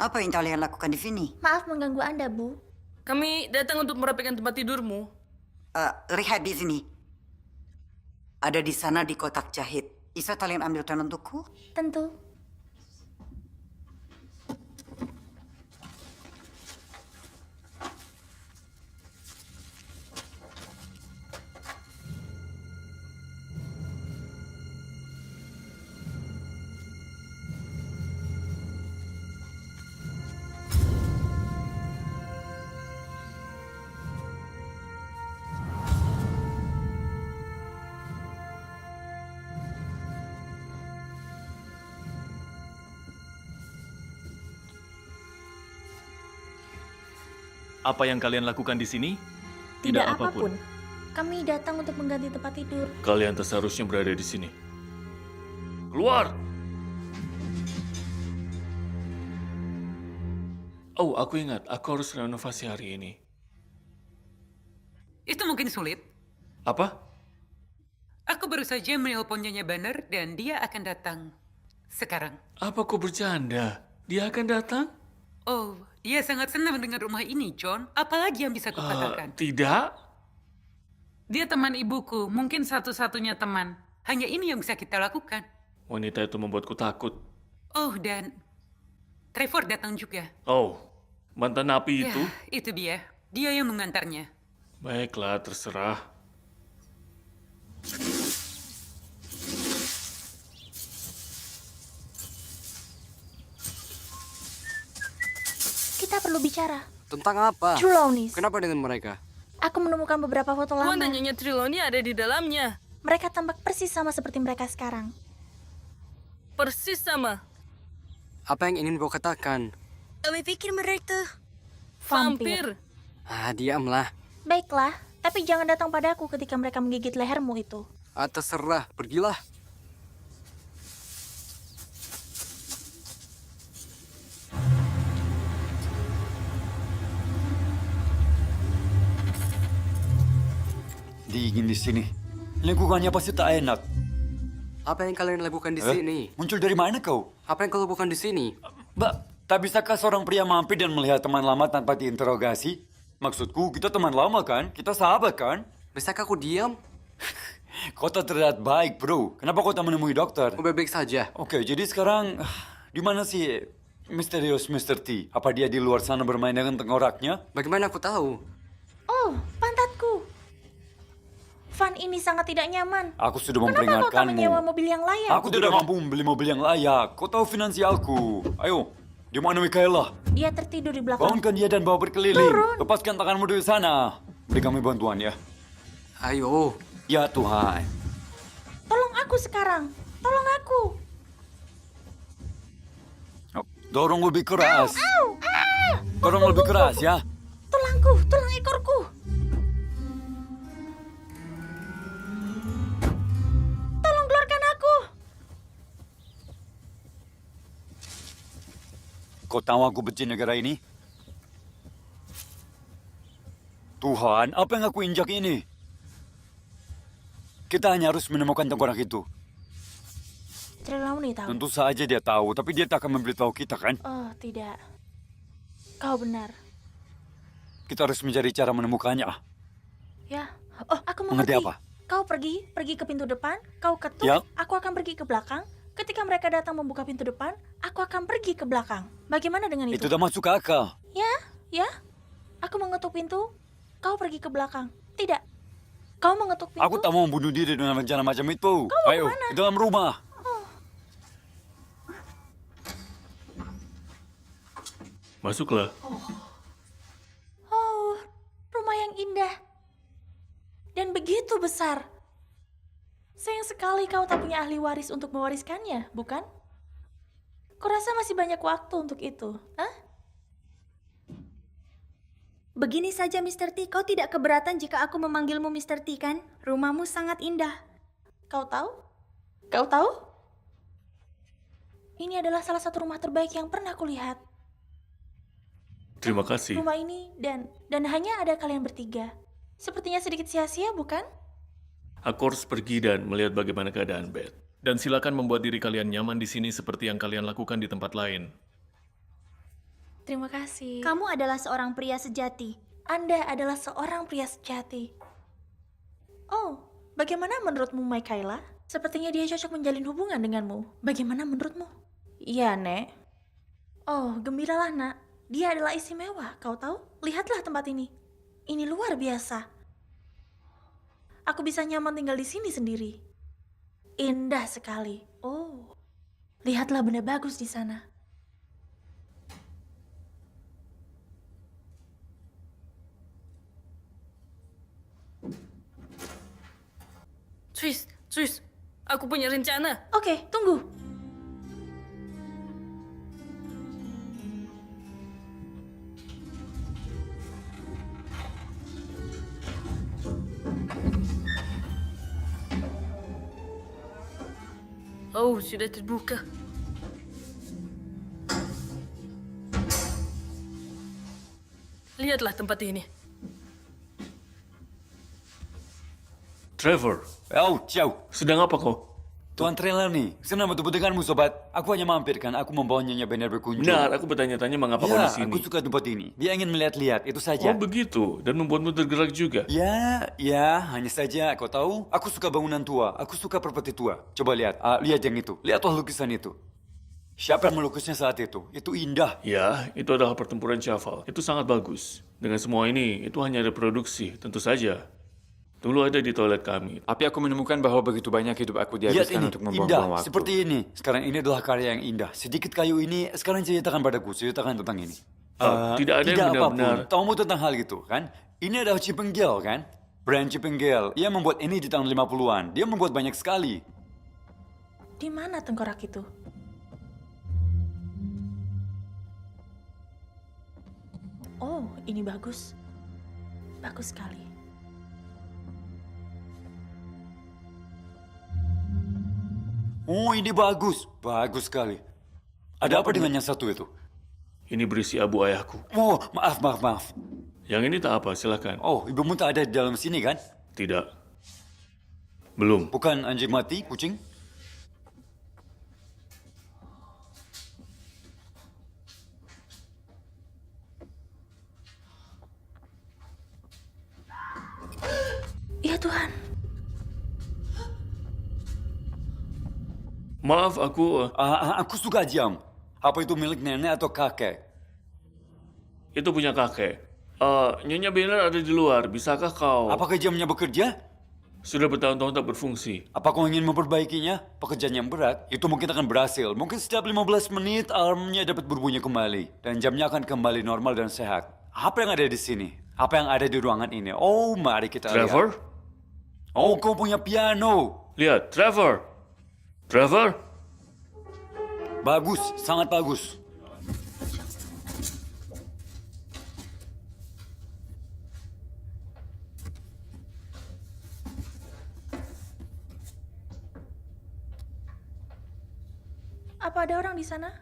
Apa yang kalian lakukan di sini? maaf mengganggu Anda, Bu. kami datang untuk merapikan tempat tidurmu. Lihat di sini. Ada di sana di kotak jahit. Bisa kalian ambilkan untukku? Tentu. Apa yang kalian lakukan di sini? Tidak apapun. Kami datang untuk mengganti tempat tidur. Kalian tak seharusnya berada di sini. Keluar! Oh, aku ingat. Aku harus renovasi hari ini. Itu mungkin sulit. Apa? Aku baru saja menelpon Nyonya Banner dan dia akan datang sekarang. Apa kau bercanda? Dia akan datang? Oh, dia sangat senang mendengar rumah ini, John. Apalagi yang bisa kukatakan? Tidak. Dia teman ibuku, mungkin satu-satunya teman. Hanya ini yang bisa kita lakukan. Wanita itu membuatku takut. Oh, dan Trevor datang juga. Oh, mantan napi Ya, itu? itu dia. Dia yang mengantarnya. Baiklah, terserah. Kita perlu bicara. Tentang apa? Trelawneys. Kenapa dengan mereka? Aku menemukan beberapa foto lama. Tuan dan Nyonya Trelawney ada di dalamnya. Mereka tampak persis sama seperti mereka sekarang. Persis sama. Apa yang ingin kau katakan? Kami pikir mereka... Vampir. Ah, diamlah. Baiklah, tapi jangan datang padaku ketika mereka menggigit lehermu itu. Terserah, pergilah. Dingin di sini. Lingkungannya pasti tak enak. Apa yang kalian lakukan di sini? Muncul dari mana kau? Apa yang kau lakukan di sini? Tak bisakah seorang pria mampir dan melihat teman lama tanpa diinterogasi? Maksudku, kita teman lama kan? Kita sahabat kan? Bisakah aku diam? Kau tak terlihat baik, bro. Kenapa kau tak menemui dokter? Aku baik-baik saja. Oke, jadi sekarang di mana sih misterius Mr. T? Apa dia di luar sana bermain dengan tengkoraknya? Bagaimana aku tahu? Oh, pantatku. Van ini sangat tidak nyaman. Aku sudah Kenapa kau tak memperingatkanmu. menyewa mobil yang layak? Aku tidak mampu membeli mobil yang layak. Kau tahu finansialku. Ayo, di mana Mikaela? Dia tertidur di belakang. Bangunkan dia dan bawa berkeliling. Turun. Lepaskan tanganmu dari sana. Beri kami bantuan ya. Ayo. Ya Tuhan. Tolong aku sekarang. Tolong aku. Dorong lebih keras. Au! Ah! Dorong lebih keras ya. Tulangku, tulang ekorku. Tolong keluarkan aku. Kau tahu aku benci negara ini? Tuhan, apa yang aku injak ini? Kita hanya harus menemukan tengkorak itu. Trelawney tahu. Tentu saja dia tahu, tapi dia tak akan memberitahu kita kan? Oh, tidak. Kau benar. Kita harus mencari cara menemukannya. Ya. Oh, aku Mengerti mengerti. apa? Kau pergi ke pintu depan, kau ketuk, Ya. aku akan pergi ke belakang. Ketika mereka datang membuka pintu depan, aku akan pergi ke belakang. Bagaimana dengan itu? Itu udah masuk akal. Ya. Aku mengetuk pintu, kau pergi ke belakang. Tidak. Kau mengetuk pintu. Aku tak mau membunuh diri dengan rencana macam itu. Kau mau Ayo, kemana? di dalam rumah. Masuklah. Oh, rumah yang indah. Dan begitu besar. Sayang sekali kau tak punya ahli waris untuk mewariskannya, bukan? Kurasa masih banyak waktu untuk itu, hah? Begini saja, Mr. T. Kau tidak keberatan jika aku memanggilmu Mr. T, kan? Rumahmu sangat indah. Kau tahu? Kau tahu? Ini adalah salah satu rumah terbaik yang pernah kulihat. Terima kasih. Rumah ini dan hanya ada kalian bertiga. Sepertinya sedikit sia-sia, bukan? Aku harus pergi dan melihat bagaimana keadaan Beth. Dan silakan membuat diri kalian nyaman di sini seperti yang kalian lakukan di tempat lain. Terima kasih. Kamu adalah seorang pria sejati. Anda adalah seorang pria sejati. Oh, bagaimana menurutmu, Mikaela? Sepertinya dia cocok menjalin hubungan denganmu. Bagaimana menurutmu? Iya, Nek. Oh, gembiralah, Nak. Dia adalah istimewa, kau tahu? Lihatlah tempat ini. Ini luar biasa. Aku bisa nyaman tinggal di sini sendiri. Indah sekali. Oh, lihatlah benda bagus di sana. Tris, aku punya rencana. Oke, tunggu. Oh, sudah terbuka. Lihatlah tempat ini. Trevor, Jauh. sedang apa kau? Tuan Trelawney, senang bertemu denganmu, sobat. Aku hanya mampir kan, aku membawa Nyonya Benner berkunjung. Benar, aku bertanya-tanya mengapa kau Ya, di sini. aku suka tempat ini. Dia ingin melihat-lihat, itu saja. Oh begitu, dan membuatmu tergerak juga. Ya, hanya saja, kau tahu, aku suka bangunan tua, aku suka properti tua. Coba lihat, lihat yang itu, lihatlah lukisan itu. Siapa yang melukisnya saat itu? Itu indah. Ya, itu adalah pertempuran Jafal. Itu sangat bagus. Dengan semua ini, itu hanya reproduksi, tentu saja. Dulu ada di toilet kami. Tapi aku menemukan bahwa begitu banyak hidup aku Lihat dihabiskan ini, untuk indah. membuang-buang waktu. Seperti ini. Sekarang ini adalah karya yang indah. Sedikit kayu ini, sekarang ceritakan padaku. Ceritakan tentang ini. Tidak ada yang benar-benar. Tahu tentang hal itu, kan? Ini adalah Chippendale, kan? Brand Chippendale. Ia membuat ini di tahun 50-an. Dia membuat banyak sekali. Di mana tengkorak itu? Oh, ini bagus. Bagus sekali. Oh, ini bagus. Bagus sekali. Ada apa dengan yang satu itu? Ini berisi abu ayahku. Oh, maaf. Yang ini tak apa, silakan. Oh, ibumu tak ada di dalam sini, kan? Tidak. Belum. Bukan anjing mati, kucing? Ya Tuhan. Maaf, aku... Aku suka diam. Apa itu milik nenek atau kakek? Itu punya kakek. Nyonya Banner ada di luar. Bisakah kau... Apakah jamnya bekerja? Sudah bertahun-tahun tak berfungsi. Apa kau ingin memperbaikinya? Pekerjaan yang berat, itu mungkin akan berhasil. Mungkin setiap 15 menit alarmnya dapat berbunyi kembali. Dan jamnya akan kembali normal dan sehat. Apa yang ada di sini? Apa yang ada di ruangan ini? Oh, mari kita Trevor? lihat. Oh, kau punya piano. Lihat, Trevor. Trevor? Bagus, sangat bagus. Apa ada orang di sana?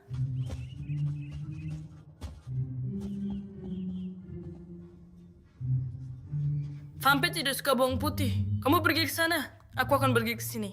Vampir tidak suka bawang putih. Kamu pergi ke sana, aku akan pergi ke sini.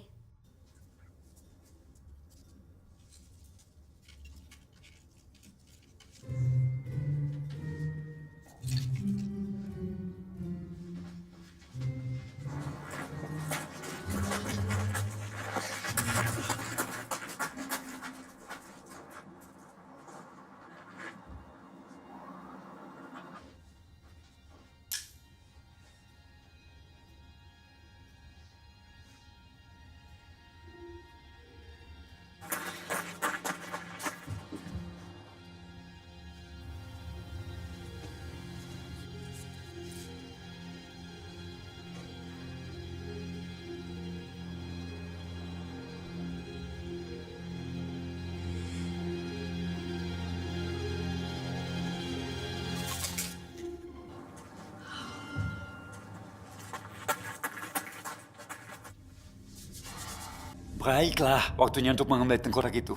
Baiklah, waktunya untuk mengambil tengkorak itu.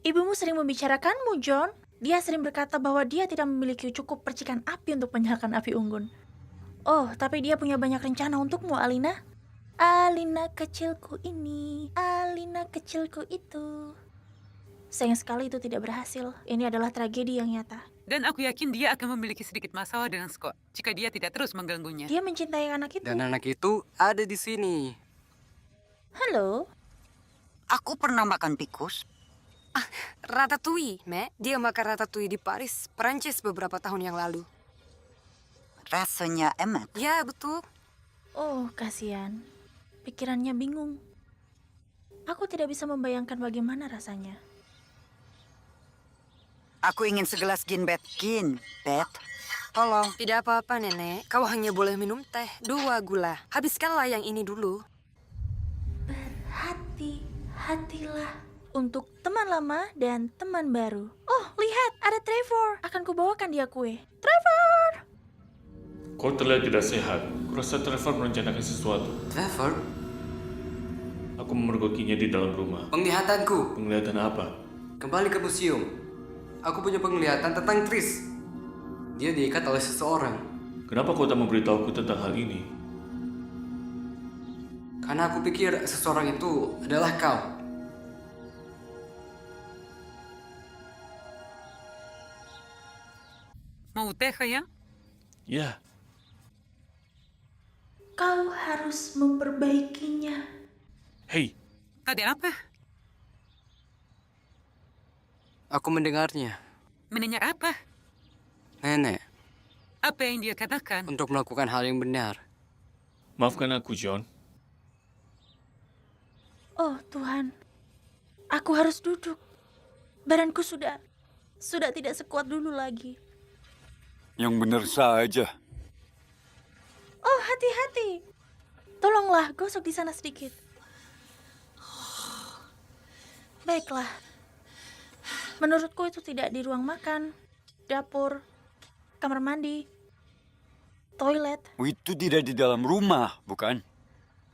Ibumu sering membicarakanmu, John. Dia sering berkata bahwa dia tidak memiliki cukup percikan api untuk menyalakan api unggun. Oh, tapi dia punya banyak rencana untukmu, Alina. Alina kecilku ini, Alina kecilku itu. Sayang sekali itu tidak berhasil. Ini adalah tragedi yang nyata. Dan aku yakin dia akan memiliki sedikit masalah dengan Scott jika dia tidak terus mengganggunya. Dia mencintai anak itu. Dan anak itu ada di sini. Halo? Aku pernah makan tikus. Ratatouille, Me. Dia makan ratatouille di Paris, Prancis beberapa tahun yang lalu. Rasanya enak. Ya, betul. Oh, kasihan. Pikirannya bingung. Aku tidak bisa membayangkan bagaimana rasanya. Aku ingin segelas gin, Bet. Gin, Bet. Tolong. Tidak apa-apa, Nenek. Kau hanya boleh minum teh 2 gula. Habiskanlah yang ini dulu. Berhati-hatilah. Untuk teman lama dan teman baru. Oh, lihat, ada Trevor. Akan kubawakan dia kue. Trevor! Kau terlihat tidak sehat. Kurasa Trevor merencanakan sesuatu. Trevor? Aku memergokinya di dalam rumah. Penglihatanku. Penglihatan apa? Kembali ke museum. Aku punya penglihatan tentang Tris. Dia diikat oleh seseorang. Kenapa kau tak memberitahuku tentang hal ini? Karena aku pikir seseorang itu adalah kau. Mau teh, sayang? Ya, Kau harus memperbaikinya. hei, Ada apa? Aku mendengarnya. Mendengar apa? Nenek, Apa yang dia katakan? untuk melakukan hal yang benar. maafkan aku, John. Oh Tuhan, aku harus duduk. Badanku sudah tidak sekuat dulu lagi. Yang benar saja. Oh, hati-hati. Tolonglah, gosok di sana sedikit. Baiklah. Menurutku itu tidak di ruang makan, dapur, kamar mandi, toilet. Itu tidak di dalam rumah, bukan?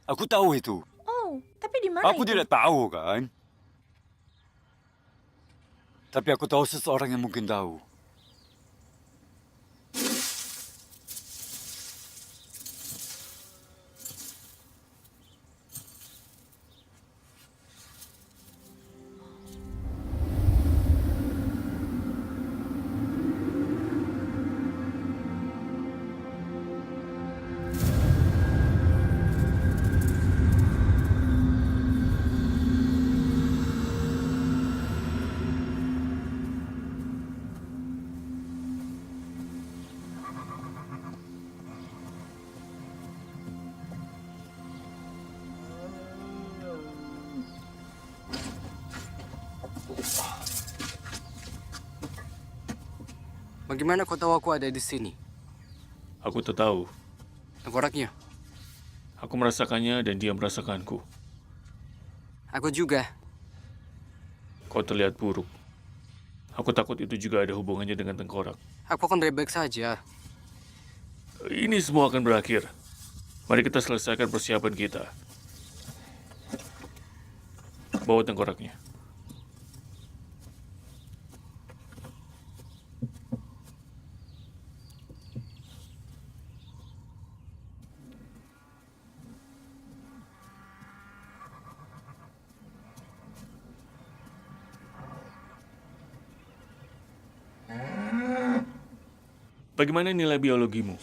Aku tahu itu. Oh, tapi di mana Aku itu? tidak tahu, kan? Tapi aku tahu seseorang yang mungkin tahu. Bagaimana kau tahu aku ada di sini? Aku tak tahu. Tengkoraknya. Aku merasakannya dan dia merasakanku. Aku juga. Kau terlihat buruk. Aku takut itu juga ada hubungannya dengan tengkorak. Aku akan baik-baik saja. Ini semua akan berakhir. Mari kita selesaikan persiapan kita. Bawa tengkoraknya. Bagaimana nilai biologimu?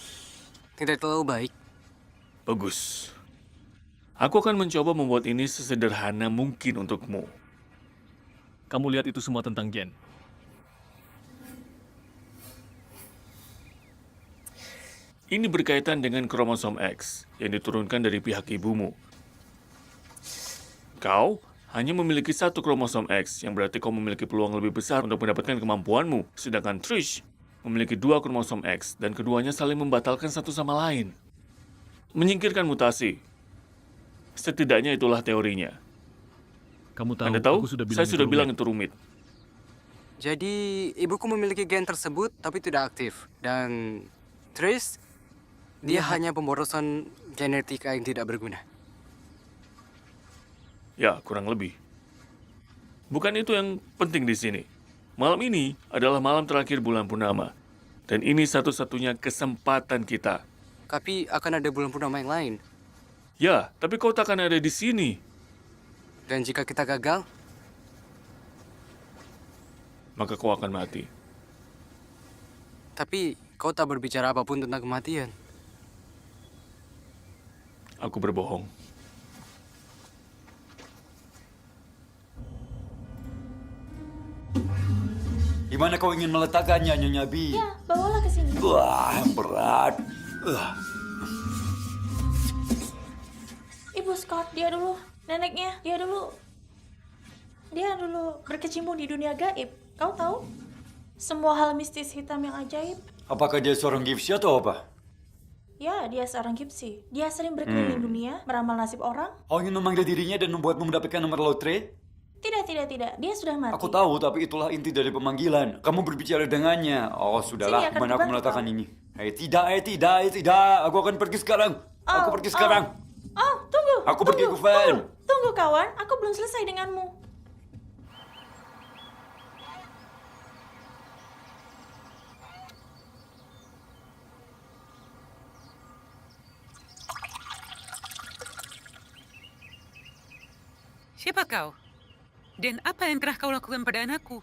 Tidak terlalu baik. Bagus. Aku akan mencoba membuat ini sesederhana mungkin untukmu. Kamu lihat itu semua tentang gen. Ini berkaitan dengan kromosom X yang diturunkan dari pihak ibumu. Kau hanya memiliki satu kromosom X, yang berarti kau memiliki peluang lebih besar untuk mendapatkan kemampuanmu. Sedangkan Trish memiliki dua kromosom X, dan keduanya saling membatalkan satu sama lain. Menyingkirkan mutasi. Setidaknya itulah teorinya. Kamu tahu, Anda tahu? aku sudah bilang Saya itu sudah bilang rumit. itu rumit. Jadi, ibuku memiliki gen tersebut tapi tidak aktif. Dan Trish, dia hanya pemborosan genetika yang tidak berguna. Ya, kurang lebih. Bukan itu yang penting di sini. Malam ini adalah malam terakhir bulan purnama. Dan ini satu-satunya kesempatan kita. Tapi akan ada bulan purnama yang lain. Ya, tapi kau takkan ada di sini. Dan jika kita gagal, Maka kau akan mati. tapi kau tak berbicara apapun tentang kematian. Aku berbohong. Di mana kau ingin meletakkannya, Nyonya Bi? Ya, bawalah ke sini. Wah, berat. Ibu Scott, dia dulu. Neneknya, dia dulu. Dia dulu berkecimpung di dunia gaib. Kau tahu? Semua hal mistis hitam yang ajaib. Apakah dia seorang gipsi atau apa? Ya, dia seorang gipsi. Dia sering berkeliling dunia, meramal nasib orang. Kau ingin memanggil dirinya dan membuatmu mendapatkan nomor lotre? Tidak. Dia sudah mati. Aku tahu, tapi itulah inti dari pemanggilan. Kamu berbicara dengannya. Oh, sudahlah. Sini, akan Mana aku kubantu meletakkan kau. ini? Tidak. Aku akan pergi sekarang. Aku pergi sekarang. Oh, tunggu. Aku pergi ke van. Tunggu, kawan. Aku belum selesai denganmu. Siapa kau? Dan apa yang telah kau lakukan pada anakku?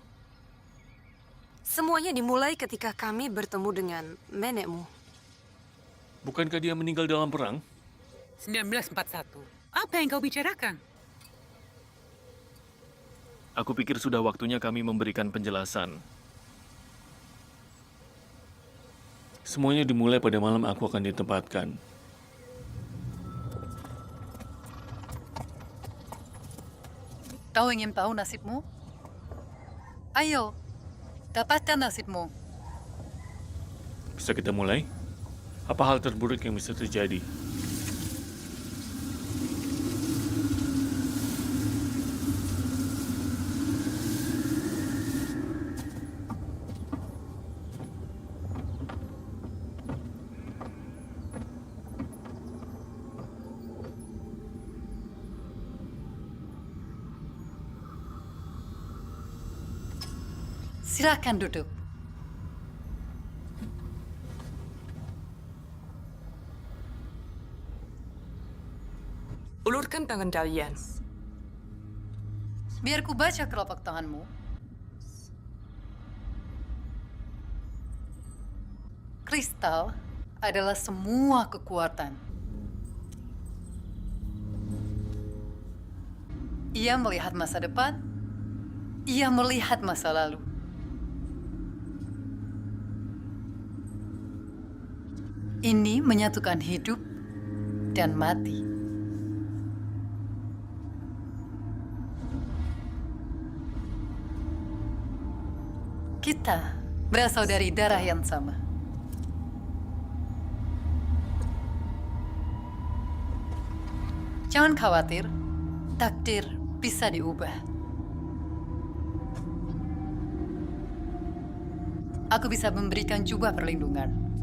Semuanya dimulai ketika kami bertemu dengan nenekmu. Bukankah dia meninggal dalam perang? 1941. Apa yang kau bicarakan? Aku pikir sudah waktunya kami memberikan penjelasan. Semuanya dimulai pada malam aku akan ditempatkan. Kau ingin tahu nasibmu? Ayo, dapatkan nasibmu. Bisa kita mulai? Apa hal terburuk yang bisa terjadi? Silakan duduk. Ulurkan tangan kalian. Biar ku baca kelopak tanganmu. Kristal adalah semua kekuatan. Ia melihat masa depan, ia melihat masa lalu. Ini menyatukan hidup dan mati. Kita berasal dari darah yang sama. Jangan khawatir, takdir bisa diubah. Aku bisa memberikan jubah perlindungan.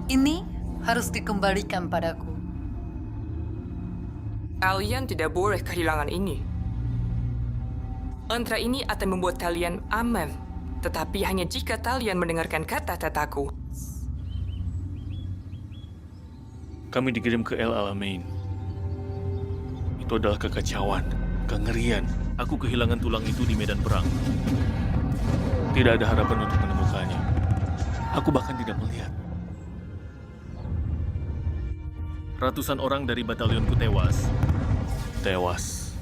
Ini harus dikembalikan padaku. Kalian tidak boleh kehilangan ini. Mantra ini akan membuat kalian aman, tetapi hanya jika kalian mendengarkan kata-kataku. Kami dikirim ke El Alamein. Itu adalah kekacauan, kengerian. Aku kehilangan tulang itu di medan perang. Tidak ada harapan untuk menemukannya. Aku bahkan tidak melihat. Ratusan orang dari batalionku tewas. Tewas.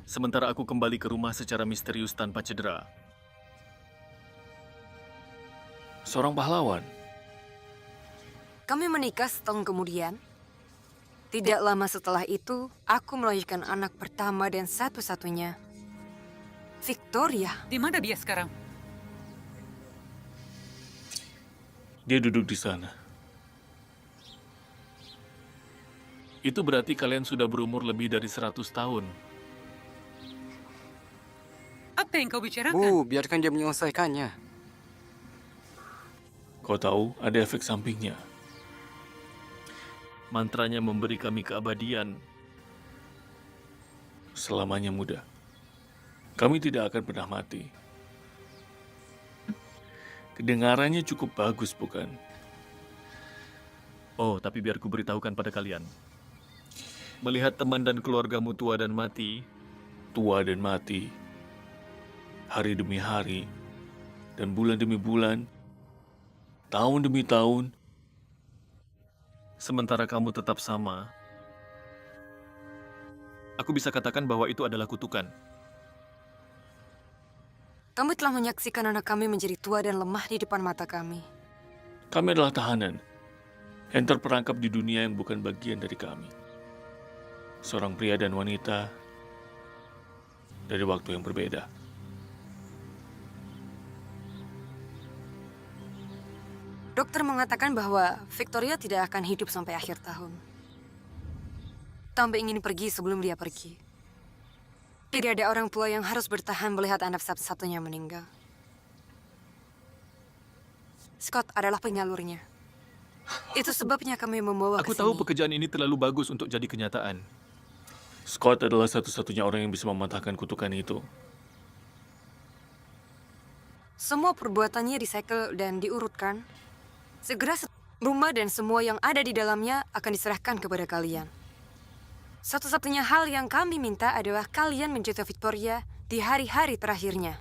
Sementara aku kembali ke rumah secara misterius tanpa cedera. Seorang pahlawan. Kami menikah setahun kemudian. Tidak lama setelah itu, aku melahirkan anak pertama dan satu-satunya. Victoria. Di mana dia sekarang? Dia duduk di sana. Itu berarti kalian sudah berumur lebih dari 100 tahun. Apa yang kau bicarakan? Bu, biarkan dia menyelesaikannya. Kau tahu, ada efek sampingnya. Mantranya memberi kami keabadian. Selamanya muda. Kami tidak akan pernah mati. Kedengarannya cukup bagus, bukan? Oh, tapi biar ku beritahukan pada kalian. Melihat teman dan keluargamu tua dan mati, hari demi hari, dan bulan demi bulan, tahun demi tahun, sementara kamu tetap sama, aku bisa katakan bahwa itu adalah kutukan. Kami telah menyaksikan anak kami menjadi tua dan lemah di depan mata kami. kami adalah tahanan yang terperangkap di dunia yang bukan bagian dari kami. Seorang pria dan wanita dari waktu yang berbeda. Dr. Dokter mengatakan bahwa Victoria tidak akan hidup sampai akhir tahun. Tombe ingin pergi sebelum dia pergi. Tidak ada orang tua yang harus bertahan melihat anak satu-satunya meninggal. Scott adalah penyalurnya. Itu sebabnya kami membawa Aku ke tahu sini. pekerjaan ini terlalu bagus untuk jadi kenyataan. Scott adalah satu-satunya orang yang bisa mematahkan kutukan itu. Semua perbuatannya disegel dan diurutkan. Segera rumah dan semua yang ada di dalamnya akan diserahkan kepada kalian. Satu-satunya hal yang kami minta adalah kalian menjaga Victoria di hari-hari terakhirnya.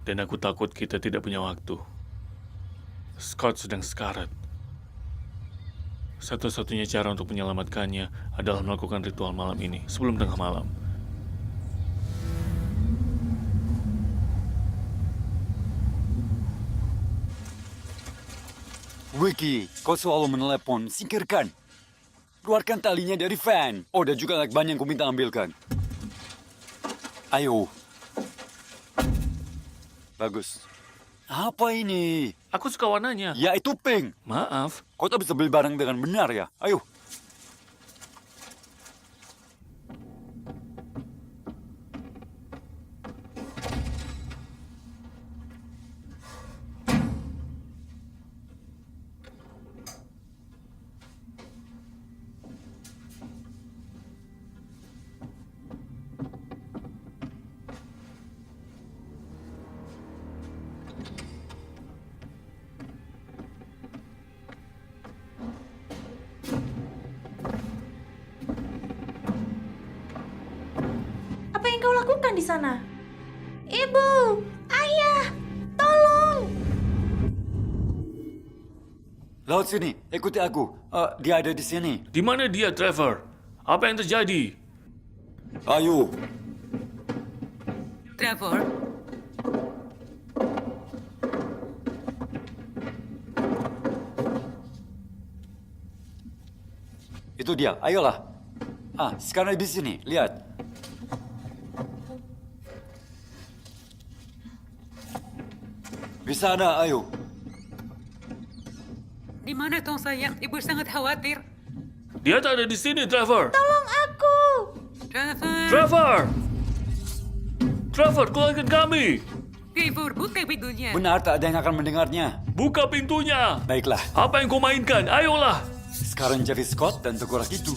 Dan aku takut kita tidak punya waktu. Scott sedang sekarat. Satu-satunya cara untuk menyelamatkannya adalah melakukan ritual malam ini sebelum tengah malam. Wiki, kau selalu menelepon, singkirkan. Keluarkan talinya dari fan. Oh, dan juga lakban yang ku minta ambilkan. Ayo. Bagus. Apa ini? Aku suka warnanya. Ya, itu pink. Maaf. Kau tak bisa beli barang dengan benar ya? Ayo. Apa yang kau lakukan di sana? Ibu, ayah, tolong! Laut sini, ikuti aku. Dia ada di sini. Di mana dia, Trevor? Apa yang terjadi? Ayo. Trevor, Itu dia, ayolah. Sekarang di sini, lihat. Di sana, ayo. di mana Tong sayang? Ibu sangat khawatir. Dia tak ada di sini, Trevor. Tolong aku! Trevor! Trevor! Trevor, keluarkan kami! Trevor, buka pintunya. Benar, tak ada yang akan mendengarnya. Buka pintunya! Baiklah. Apa yang kau mainkan? Ayolah! Sekarang cari Scott dan tengkorak itu.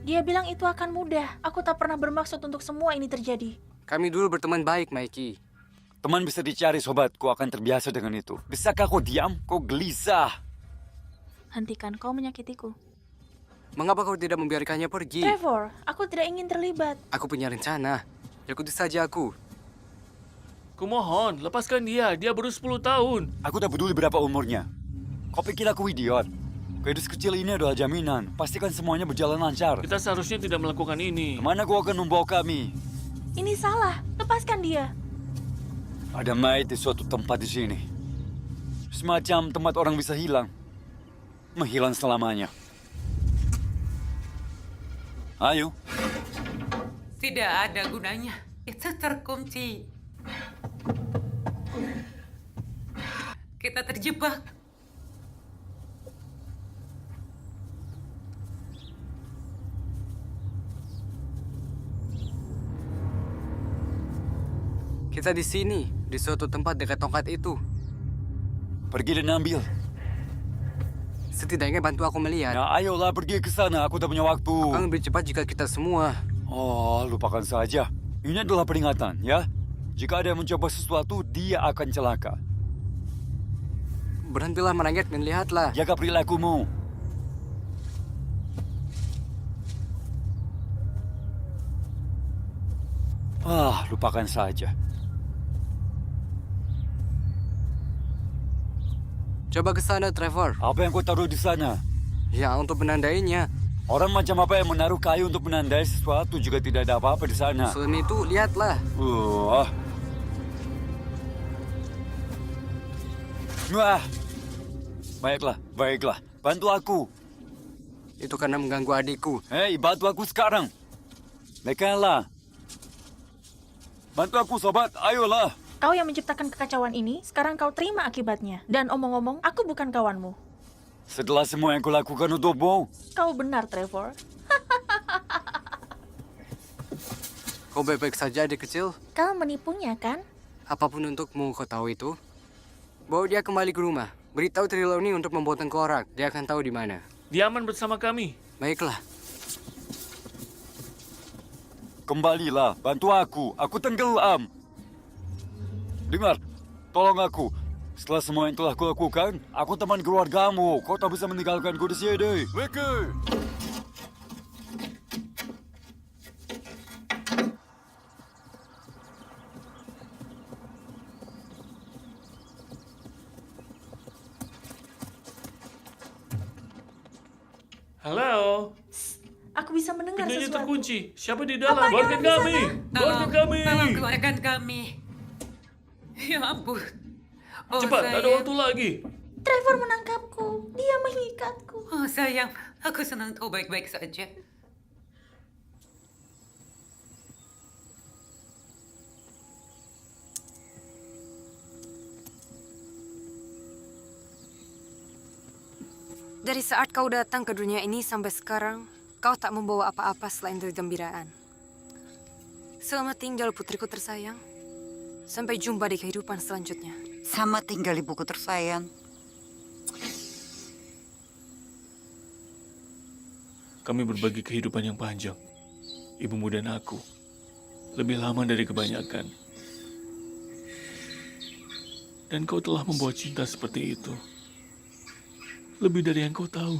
Dia bilang itu akan mudah. Aku tak pernah bermaksud untuk semua ini terjadi. Kami dulu berteman baik, Mikey. Teman bisa dicari, sobat. Kau akan terbiasa dengan itu. Bisakah kau diam? Kau gelisah. Hentikan kau menyakitiku. Mengapa kau tidak membiarkannya pergi? Trevor, aku tidak ingin terlibat. Aku punya rencana. Ikuti saja aku. Kumohon, lepaskan dia. Dia baru 10 tahun. Aku tak peduli berapa umurnya. Kau pikir aku idiot? Gadis kecil ini adalah jaminan. Pastikan semuanya berjalan lancar. Kita seharusnya tidak melakukan ini. Kemana kau akan membawa kami? Ini salah. Lepaskan dia. Ada mayat di suatu tempat di sini. Semacam tempat orang bisa hilang. Menghilang selamanya. Ayo. Tidak ada gunanya. Itu terkunci. Kita terjebak. Kita di sini, di suatu tempat dekat tongkat itu. Pergi dan ambil. Setidaknya bantu aku melihat. Nah, ayolah pergi ke sana. Aku tak punya waktu. Akan lebih cepat jika kita semua. Oh, lupakan saja. Ini adalah peringatan, ya. Jika ada yang mencoba sesuatu, dia akan celaka. Berhentilah merengek dan lihatlah. Jaga perilakumu. Lupakan saja. Coba ke sana, Trevor. Apa yang kau taruh di sana? Ya, untuk menandainya. Orang macam apa yang menaruh kayu untuk menandai sesuatu jika tidak ada apa-apa di sana? Selain itu, lihatlah. Baiklah, baiklah. Bantu aku. Itu karena mengganggu adikku. Hei, bantu aku sekarang. Naikkanlah. Bantu aku, sobat. Ayolah. Kau yang menciptakan kekacauan ini, sekarang kau terima akibatnya. Dan omong-omong, aku bukan kawanmu. Setelah semua yang kulakukan untukmu, Kau benar, Trevor. Kau baik-baik saja, adik kecil. Kau menipunya, kan? Apapun untukmu kau tahu itu. Bawa dia kembali ke rumah. Beritahu Trelawney untuk membawa tengkorak. Dia akan tahu di mana. Dia aman bersama kami. Baiklah. kembalilah. Bantu aku. Aku tenggelam. Dengar, tolong aku. Setelah semua yang telah kulakukan, aku teman keluargamu. Kau tak bisa meninggalkanku di sini. Vicky! Halo. Aku bisa mendengar Pintunya sesuatu. terkunci. Siapa di dalam? Apa Keluarkan yang di kami. Keluarkan kami. Tolong keluarkan kami. Ya ampun. Oh, Cepat, tak ada sayang. waktu lagi. Trevor menangkapku. Dia mengikatku. Oh sayang, aku senang kau baik-baik saja. Dari saat kau datang ke dunia ini sampai sekarang, kau tak membawa apa-apa selain kegembiraan. Selamat tinggal putriku tersayang. Sampai jumpa di kehidupan selanjutnya. Sama tinggal ibuku tersayang. Kami berbagi kehidupan yang panjang. Ibumu dan aku. Lebih lama dari kebanyakan. Dan kau telah membawa cinta seperti itu. Lebih dari yang kau tahu.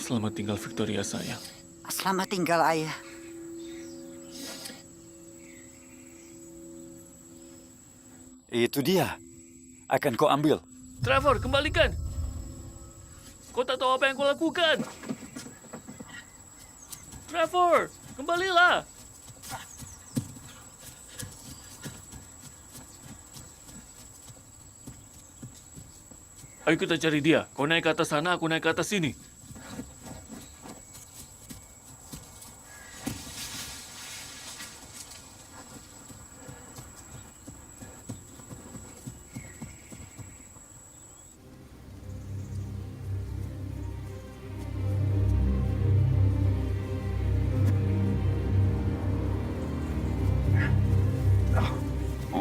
Selamat tinggal Victoria sayang. Selamat tinggal ayah. Itu dia. Akan kau ambil. Trevor, kembalikan. Kau tak tahu apa yang kau lakukan. Trevor, kembalilah. Ayo kita cari dia. Kau naik ke atas sana, aku naik ke atas sini.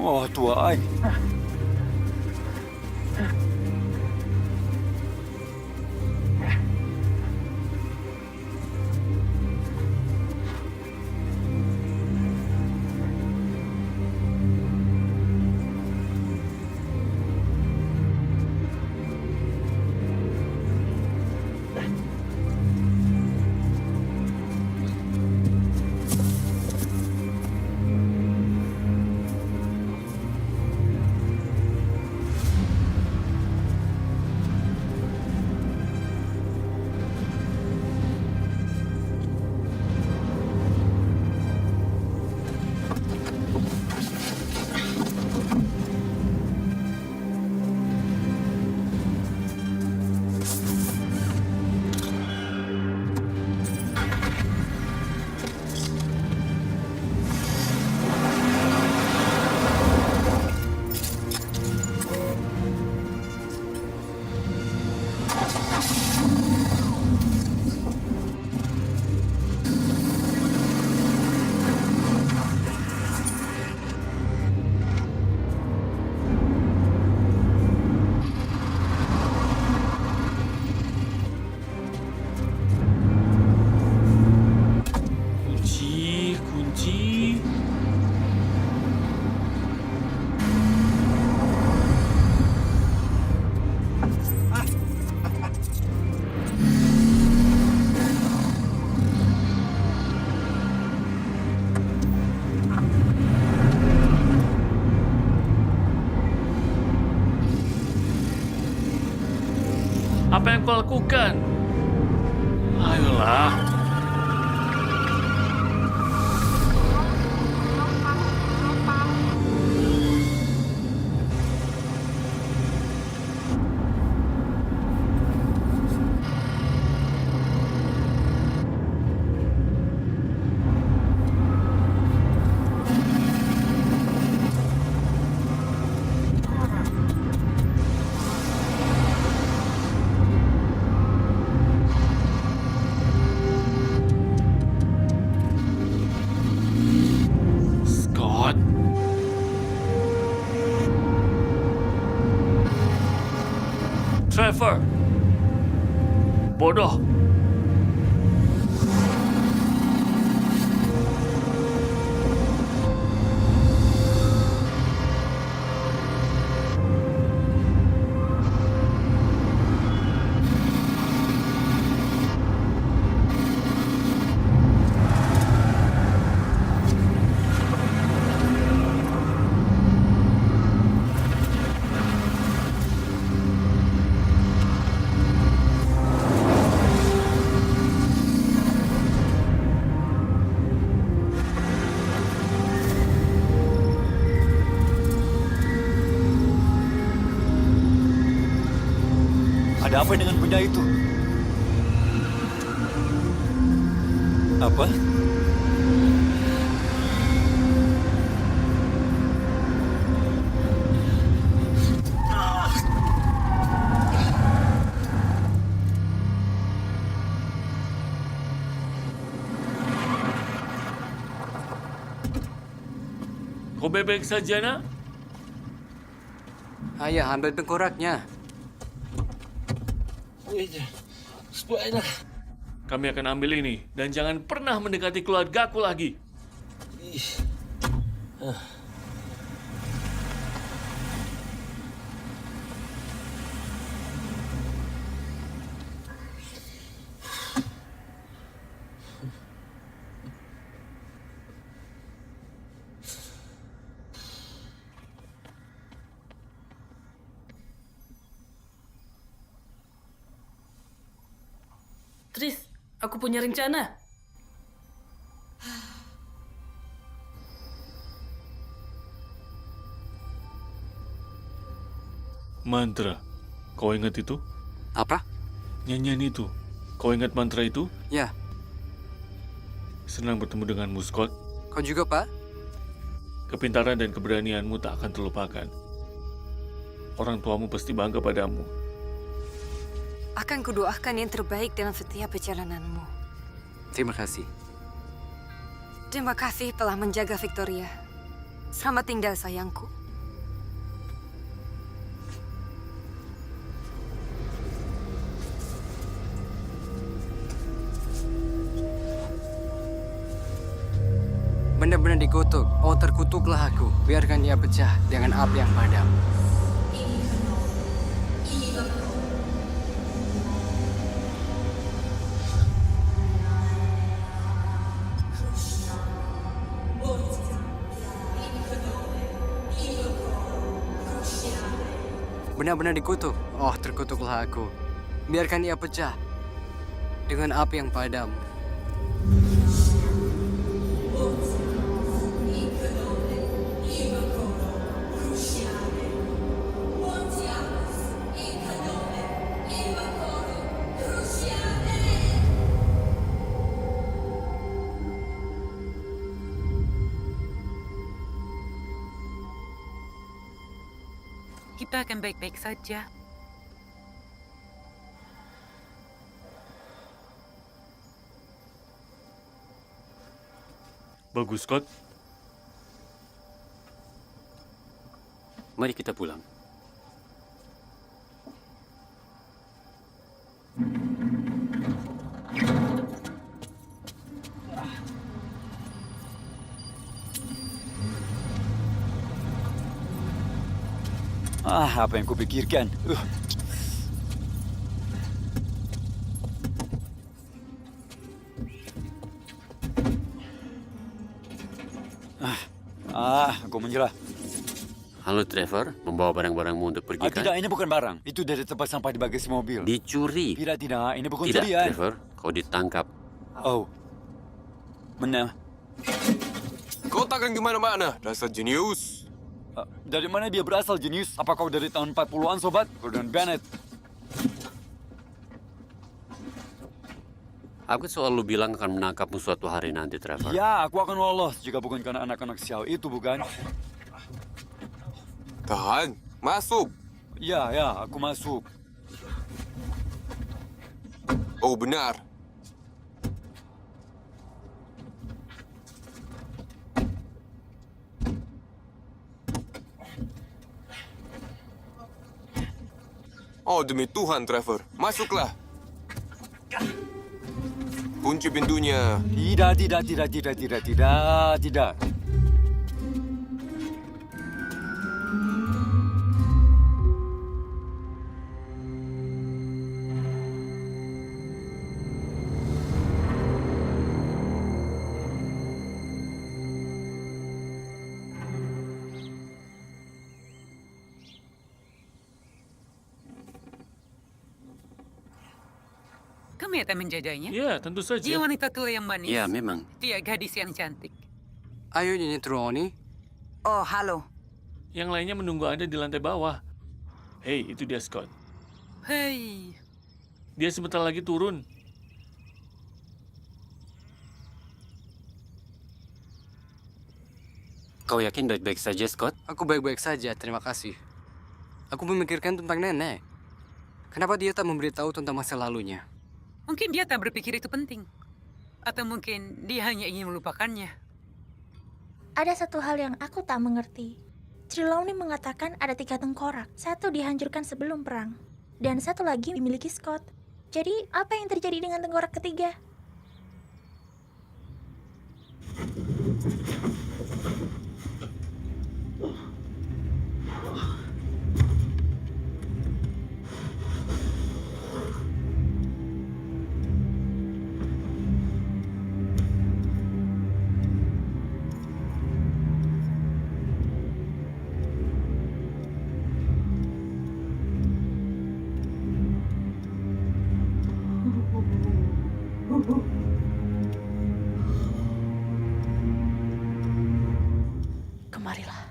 Oh, tua ai. Kunci. Apa yang kau lakukan? Ayolah. Trevor! Bodoh! Ada apa dengan benda itu? Apa? Kau baik-baik saja, nak? Ayah, ambil tengkoraknya. Kami akan ambil ini, dan jangan pernah mendekati keluargaku lagi. Tris, aku punya rencana. Mantra. Kau ingat itu? Apa? Nyanyian itu. Kau ingat mantra itu? Ya. Senang bertemu denganmu, Scott. Kau juga, Pak? Kepintaran dan keberanianmu tak akan terlupakan. Orang tuamu pasti bangga padamu. Akan kudoakan yang terbaik dalam setiap perjalananmu. Terima kasih. Terima kasih telah menjaga Victoria. Selamat tinggal, sayangku. Benar-benar dikutuk. Oh, terkutuklah aku. Biarkan ia pecah dengan api yang padam. Benar-benar dikutuk. Oh, terkutuklah aku. Biarkan ia pecah dengan api yang padam. Kita akan baik-baik saja. Bagus, Scott. Mari kita pulang. Apa yang kupikirkan? Aku menyerah. Halo Trevor, membawa barang-barangmu untuk pergi kan? Tidak, ini bukan barang. Itu dari tempat sampah di bagasi mobil. Dicuri. Tidak, ini bukan Tidak, curian. Trevor, kau ditangkap. Oh, mana? Kau takkan kemana-mana, dasar jenius. Dari mana dia berasal, jenius? Apa kau dari tahun 40-an, sobat? Gordon Bennett. Aku selalu bilang akan menangkapmu suatu hari nanti, Trevor. Ya, aku akan lolos jika bukan karena anak-anak sial itu, bukan? Tahan, masuk. Ya, aku masuk. Oh, benar. Oh, demi Tuhan, Trevor. Masuklah. Kunci pintunya. Tidak. Kamu ya menjaganya? Ya, tentu saja. Dia wanita tua yang manis. Ya, memang. Dia gadis yang cantik. Ayo Nyonya Trelawney. Oh, halo. Yang lainnya menunggu Anda di lantai bawah. Hei, itu dia Scott. Hei. Dia sebentar lagi turun. Kau yakin baik-baik saja, Scott? Aku baik-baik saja, terima kasih. Aku memikirkan tentang nenek. Kenapa dia tak memberitahu tentang masa lalunya? Mungkin dia tak berpikir itu penting. Atau mungkin dia hanya ingin melupakannya. Ada satu hal yang aku tak mengerti. Trelawney mengatakan ada 3 tengkorak. 1 dihancurkan sebelum perang. Dan 1 lagi dimiliki Scott. Jadi, apa yang terjadi dengan tengkorak ketiga? Kemarilah.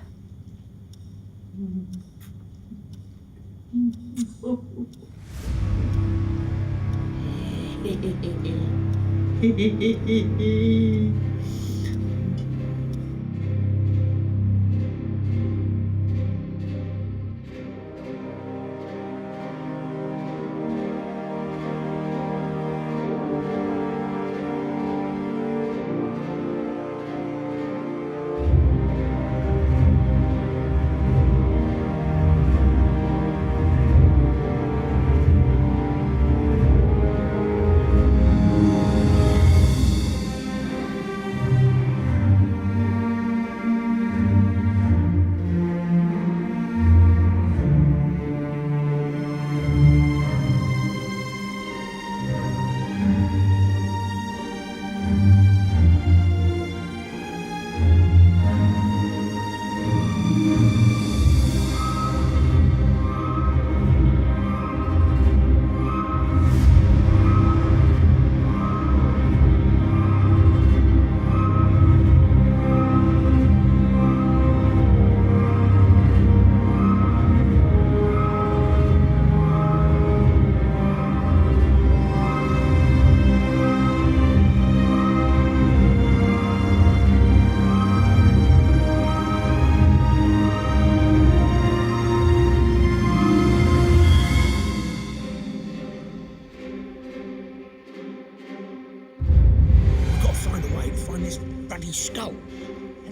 Skull.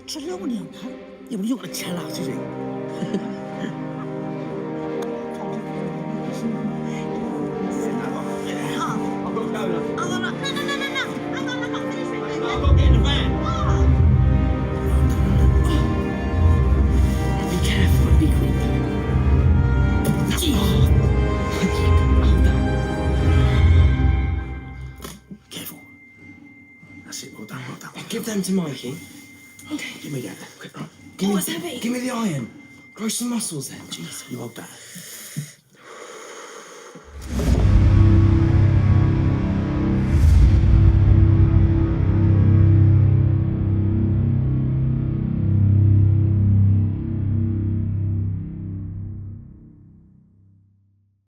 Trelawney on that? Yeah, well, you're going to tell us, is it? Be careful and be quick. Careful. That's it, well done, well done. Give them to Mikey. Okay. Give me that. Quick, right. Give me the iron. Grow some muscles then. Jeez, you hold that.